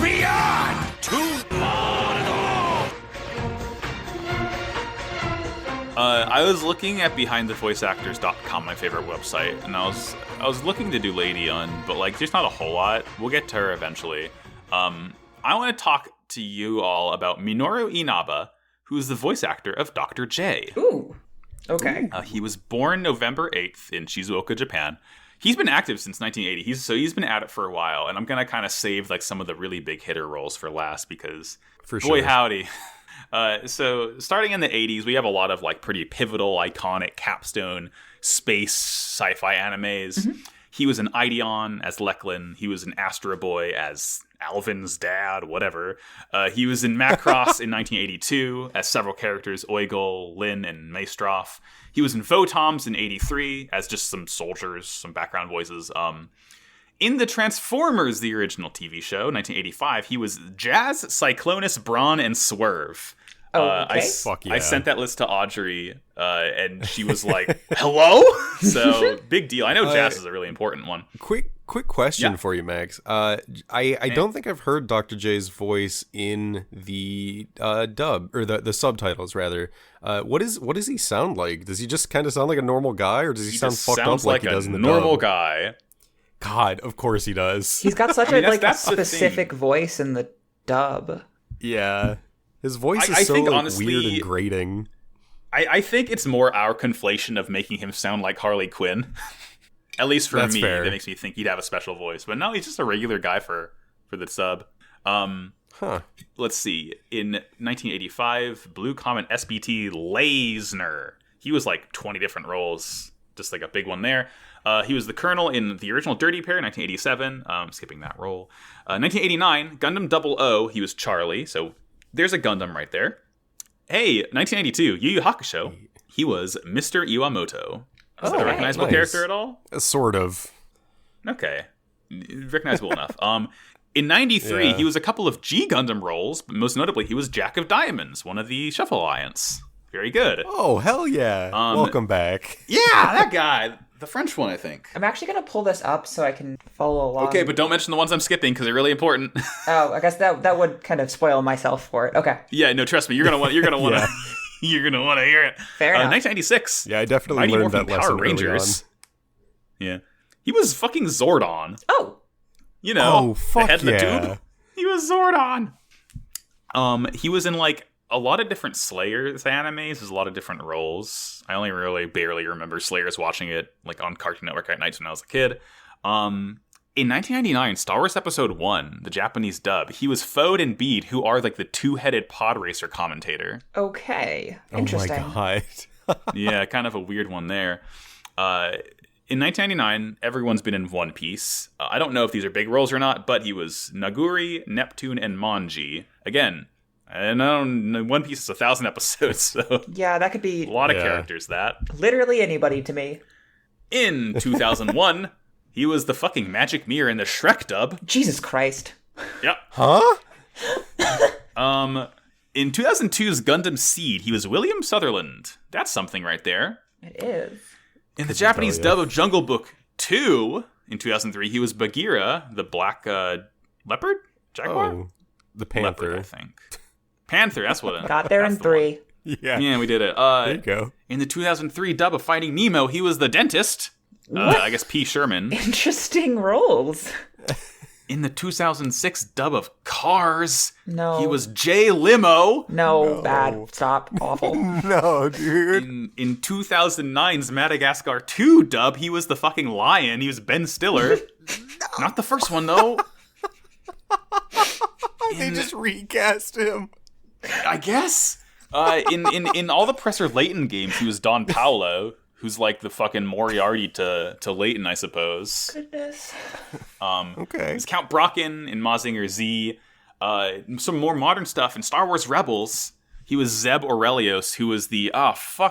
Beyond Toon World! I was looking at behindthevoiceactors.com, my favorite website, and I was looking to do Lady Un, but, like, there's not a whole lot. We'll get to her eventually. I want to talk to you all about Minoru Inaba, who's the voice actor of Dr. J. Ooh. Okay. He was born November 8th in Shizuoka, Japan. He's been active since 1980. He's been at it for a while, and I'm gonna kind of save, like, some of the really big hitter roles for last, because boy howdy. So starting in the 80s, we have a lot of, like, pretty pivotal, iconic capstone space sci-fi animes. Mm-hmm. He was an Ideon as Lachlan. He was an Astro Boy as Alvin's dad, whatever. He was in Macross in 1982 as several characters, Oigol, Lin, and Maestroff. He was in Photoms in 83 as just some soldiers, some background voices. In the Transformers, the original TV show, 1985, he was Jazz, Cyclonus, Brawn, and Swerve. Okay. Fuck yeah. I sent that list to Audrey, and she was like, hello? So, big deal. I know Jazz is a really important one. Quick question for you, Max. I don't think I've heard Dr. J's voice in the dub, or the subtitles, rather. What does he sound like? Does he just kind of sound like a normal guy, or does he sound fucked up like he does in the dub? Normal guy. God, of course he does. He's got such a specific voice in the dub. Yeah. His voice is so honestly, weird and grating. I think it's more our conflation of making him sound like Harley Quinn. At least for me, that makes me think he'd have a special voice. But no, he's just a regular guy for the sub. Let's see. In 1985, Blue Comet SBT Leisner. He was like 20 different roles. Just like a big one there. He was the Colonel in the original Dirty Pair, 1987. Skipping that role. 1989, Gundam 00. He was Charlie. So there's a Gundam right there. Hey, 1992, Yu Yu Hakusho. He was Mr. Iwamoto. Is that a recognizable character at all? Sort of. Okay. Recognizable enough. In 93, he was a couple of G Gundam roles, but most notably, he was Jack of Diamonds, one of the Shuffle Alliance. Very good. Oh, hell yeah. Welcome back. Yeah, that guy. The French one, I think. I'm actually going to pull this up so I can follow along. Okay, but don't mention the ones I'm skipping because they're really important. Oh, I guess that would kind of spoil myself for it. Okay. Yeah, no, trust me. You're gonna want to you're gonna want to hear it. Fair enough. 1996. Yeah, I definitely learned that lesson early on. Yeah. He was fucking Zordon. Oh. You know, fuck the head in the yeah. tube. He was Zordon. He was in like a lot of different Slayers animes. There's a lot of different roles. I only really barely remember Slayers watching it like on Cartoon Network at nights when I was a kid. In 1999, Star Wars Episode 1, the Japanese dub, he was Fode and Bede, who are like the two-headed pod racer commentator. Okay. Interesting. Oh my god. Yeah, kind of a weird one there. In 1999, everyone's been in One Piece. I don't know if these are big roles or not, but he was Naguri, Neptune, and Manji. Again, and I don't know, One Piece is 1,000 episodes, so yeah, that could be a lot of characters. That literally anybody to me. In 2001, he was the fucking Magic Mirror in the Shrek dub. Jesus Christ. Yep. Huh? In 2002's Gundam Seed, he was William Sutherland. That's something right there. It is. In the Japanese dub of Jungle Book 2, in 2003, he was Bagheera, the black leopard? Jaguar? Oh, the panther. Leopard, I think. Panther, that's what it got there in 3. Yeah, we did it. There you go. In the 2003 dub of Finding Nemo, he was the dentist. I guess P. Sherman. Interesting roles. In the 2006 dub of Cars, no, he was J. Limo. No, bad. Stop. Awful. No, dude. In 2009's Madagascar 2 dub, he was the fucking lion. He was Ben Stiller. Not the first one, though. They just recast him. I guess. In all the Professor Layton games, he was Don Paolo, who's like the fucking Moriarty to Layton, I suppose. Goodness. Okay. He's Count Brocken in Mazinger Z. Some more modern stuff in Star Wars Rebels. He was Zeb Aurelios, who was the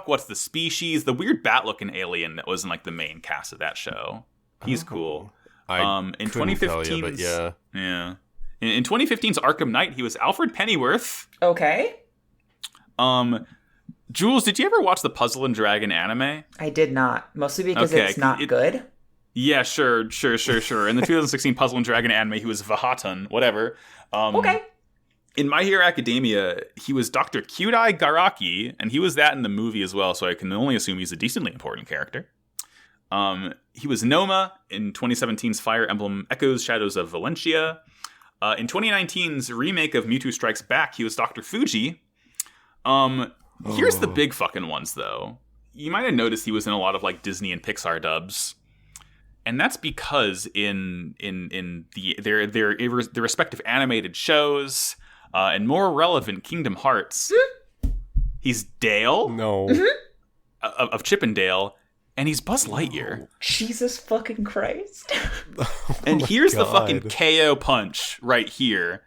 what's the species? The weird bat-looking alien that was in like the main cast of that show. He's cool. In 2015, but yeah. In 2015's Arkham Knight, he was Alfred Pennyworth. Okay. Jules, did you ever watch the Puzzle and Dragon anime? I did not, mostly because it's not good. Yeah, sure. In the 2016 Puzzle and Dragon anime, he was Vahatan, whatever. Okay. In My Hero Academia, he was Dr. Kyudai Garaki, and he was that in the movie as well, so I can only assume he's a decently important character. He was Noma in 2017's Fire Emblem Echoes Shadows of Valentia. In 2019's remake of Mewtwo Strikes Back, he was Dr. Fuji. Here's the big fucking ones, though. You might have noticed he was in a lot of like Disney and Pixar dubs, and that's because in their respective animated shows and more relevant Kingdom Hearts, he's Dale. No. Of Chip and Dale, and he's Buzz Lightyear. Jesus fucking Christ. And here's the fucking KO punch right here.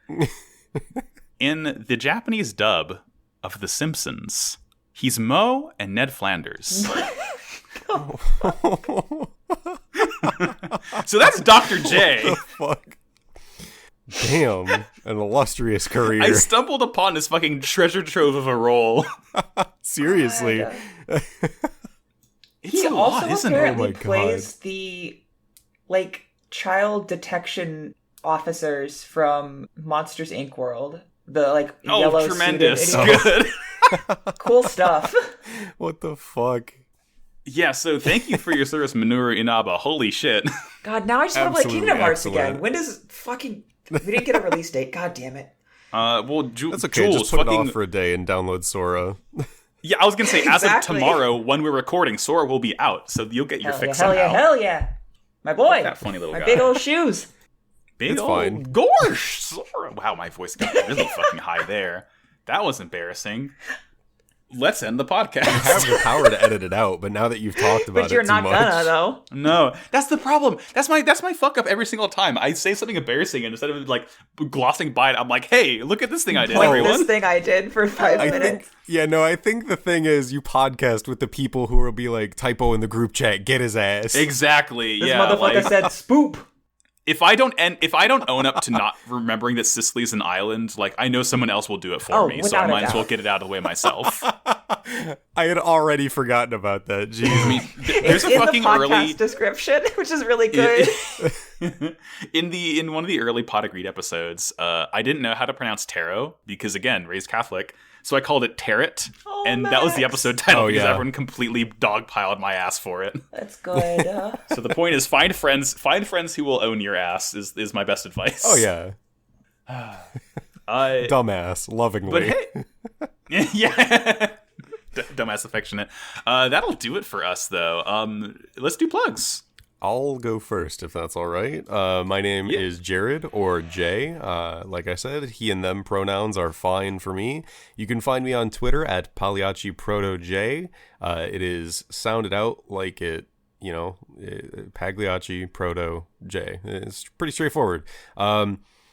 In the Japanese dub of The Simpsons, he's Moe and Ned Flanders. So that's Dr. J. Fuck. Damn, an illustrious career. I stumbled upon this fucking treasure trove of a role. Seriously. It's He a lot, also isn't it? apparently Oh my plays the child detection officers from Monsters Inc. world. The yellow tremendous. suited idiots. Good. Cool stuff. What the fuck? Yeah, so thank you for your service, Minoru Inaba. Holy shit. God, now I just want to play Kingdom Hearts excellent. again. When does fucking... We didn't get a release date. God damn it. That's okay. Jules, just put it off for a day and download Sora. Yeah, I was going to say, as of Exactly. tomorrow, when we're recording, Sora will be out, so you'll get your fix somehow. Hell yeah. My boy. That funny little my guy. big old shoes. Big It's old fine. Gorsh! Sora. Wow, my voice got really fucking high there. That was embarrassing. Let's end the podcast. You have the power to edit it out, but now that you've talked about But you're it too not much, gonna, though. No, that's the problem. That's my fuck up every single time. I say something embarrassing, and instead of like glossing by it, I'm like, "Hey, look at this thing I did, Like everyone." this thing I did for 5 I minutes. think the thing is you podcast with the people who will be like, typo in the group chat, get his ass. Exactly. This yeah. motherfucker Like, said spoop. if I don't own up to not remembering that Sicily's an island, like I know someone else will do it for Oh, me, so I without a might as well doubt. get it out of the way myself. I had already forgotten about that. Jeez. I mean, there's a in fucking the podcast early description, which is really good. in one of the early Pot of Greed episodes, I didn't know how to pronounce tarot because again, raised Catholic, so I called it Tarot, Oh, and that was the Max. episode title Oh, because yeah. everyone completely dogpiled my ass for it. That's good. So the point is, find friends who will own your ass is my best advice. Oh yeah. Uh, Dumbass, lovingly. but hey, yeah. Dumbass affectionate. That'll do it for us, though. Let's do plugs. I'll go first if that's all right. My name is Jared, or Jay. Like I said, he and them pronouns are fine for me. You can find me on Twitter at PagliacciProtoJ. It is sounded out like it, Pagliacci Proto J. It's pretty straightforward.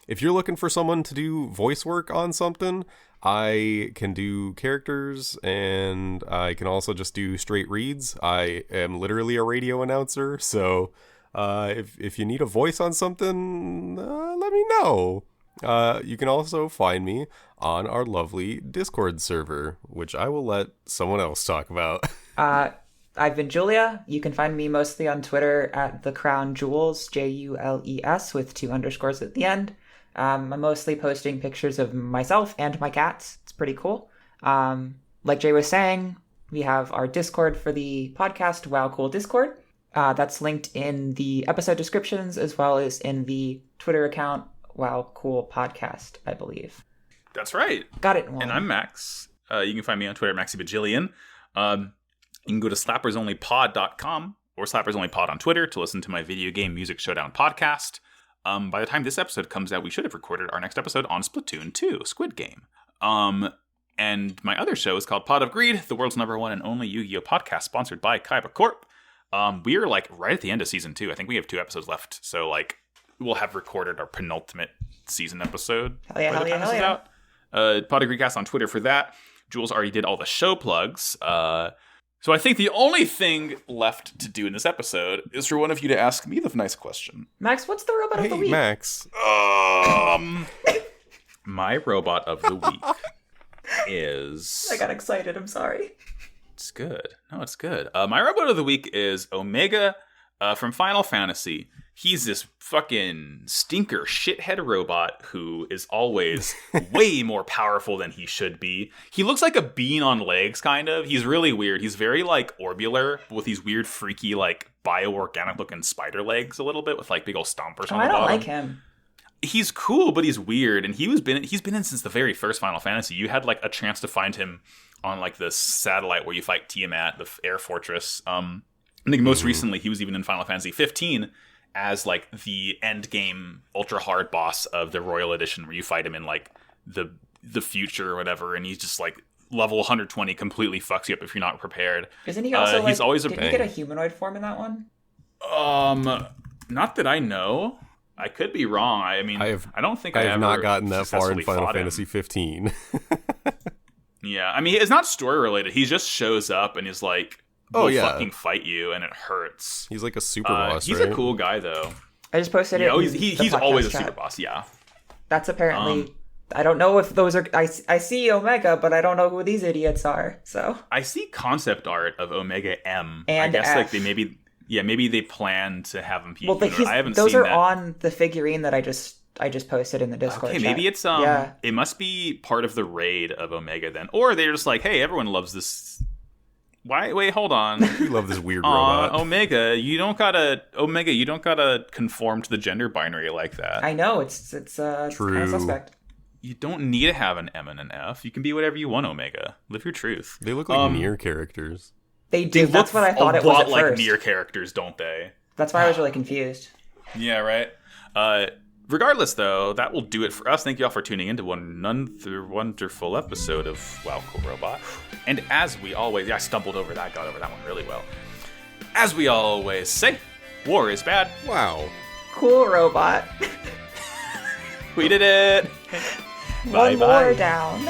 If you're looking for someone to do voice work on something, I can do characters, and I can also just do straight reads. I am literally a radio announcer, so if you need a voice on something, let me know. You can also find me on our lovely Discord server, which I will let someone else talk about. I've been Julia. You can find me mostly on Twitter at the Crown Jules, Jules, with 2 underscores at the end. I'm mostly posting pictures of myself and my cats. It's pretty cool. Like Jay was saying, we have our Discord for the podcast, Wow Cool Discord. That's linked in the episode descriptions as well as in the Twitter account, Wow Cool Podcast, I believe. That's right. Got it. And I'm Max. You can find me on Twitter, MaxyBajillion. You can go to slappersonlypod.com or slappersonlypod on Twitter to listen to my video game music showdown podcast. By the time this episode comes out, we should have recorded our next episode on Splatoon 2, Squid Game. And my other show is called Pot of Greed, the world's #1 and only Yu-Gi-Oh! Podcast, sponsored by Kaiba Corp. We are like right at the end of season 2. I think we have 2 episodes left, so like we'll have recorded our penultimate season episode by the time this is out. Pot of Greedcast on Twitter for that. Jules already did all the show plugs. So I think the only thing left to do in this episode is for one of you to ask me the nice question. Max, what's the robot of the week? Max. My robot of the week is... I got excited. I'm sorry. It's good. No, it's good. My robot of the week is Omega from Final Fantasy. He's this fucking stinker shithead robot who is always way more powerful than he should be. He looks like a bean on legs, kind of. He's really weird. He's very, like, orbular with these weird, freaky, like, bioorganic-looking spider legs a little bit with, like, big old stompers on the bottom. I don't like him. He's cool, but he's weird, and he's been in since the very first Final Fantasy. You had, like, a chance to find him on, like, the satellite where you fight Tiamat, the air fortress. I think most recently he was even in Final Fantasy 15 as like the end game ultra hard boss of the Royal Edition, where you fight him in like the future or whatever, and he's just like level 120, completely fucks you up if you're not prepared. Isn't he also he's always did he get a humanoid form in that one? Not that I know. I could be wrong. I mean, I don't think I have ever not gotten that far in successfully Final fought him. Fantasy 15. Yeah, I mean, it's not story related. He just shows up and is like, Oh, will yeah. fucking fight you, and it hurts. He's like a super boss, He's right? a cool guy, though. I just posted it. Yeah, in he's the always a podcast super chat. boss, yeah. That's apparently... I don't know if those are... I see Omega, but I don't know who these idiots are, so... I see concept art of Omega M. And I guess F. like maybe they plan to have him. Well, I haven't those seen are that. on the figurine that I just posted in the Discord Okay, chat. maybe it's it must be part of the raid of Omega then, or they're just like, hey, everyone loves this Why? Wait, hold on. You love this weird robot. Omega, you don't gotta conform to the gender binary like that. I know, it's True. kind of suspect. You don't need to have an M and an F. You can be whatever you want, Omega. Live your truth. They look like Nier characters. They do. That's what I thought it was at like first. Nier characters, don't they? That's why I was really confused. Yeah, right. Regardless, though, that will do it for us. Thank you all for tuning in to another wonderful episode of Wow, Cool Robot. And as we always... I stumbled over that, got over that one really well. As we always say, war is bad. Wow. Cool robot. We did it. One more down.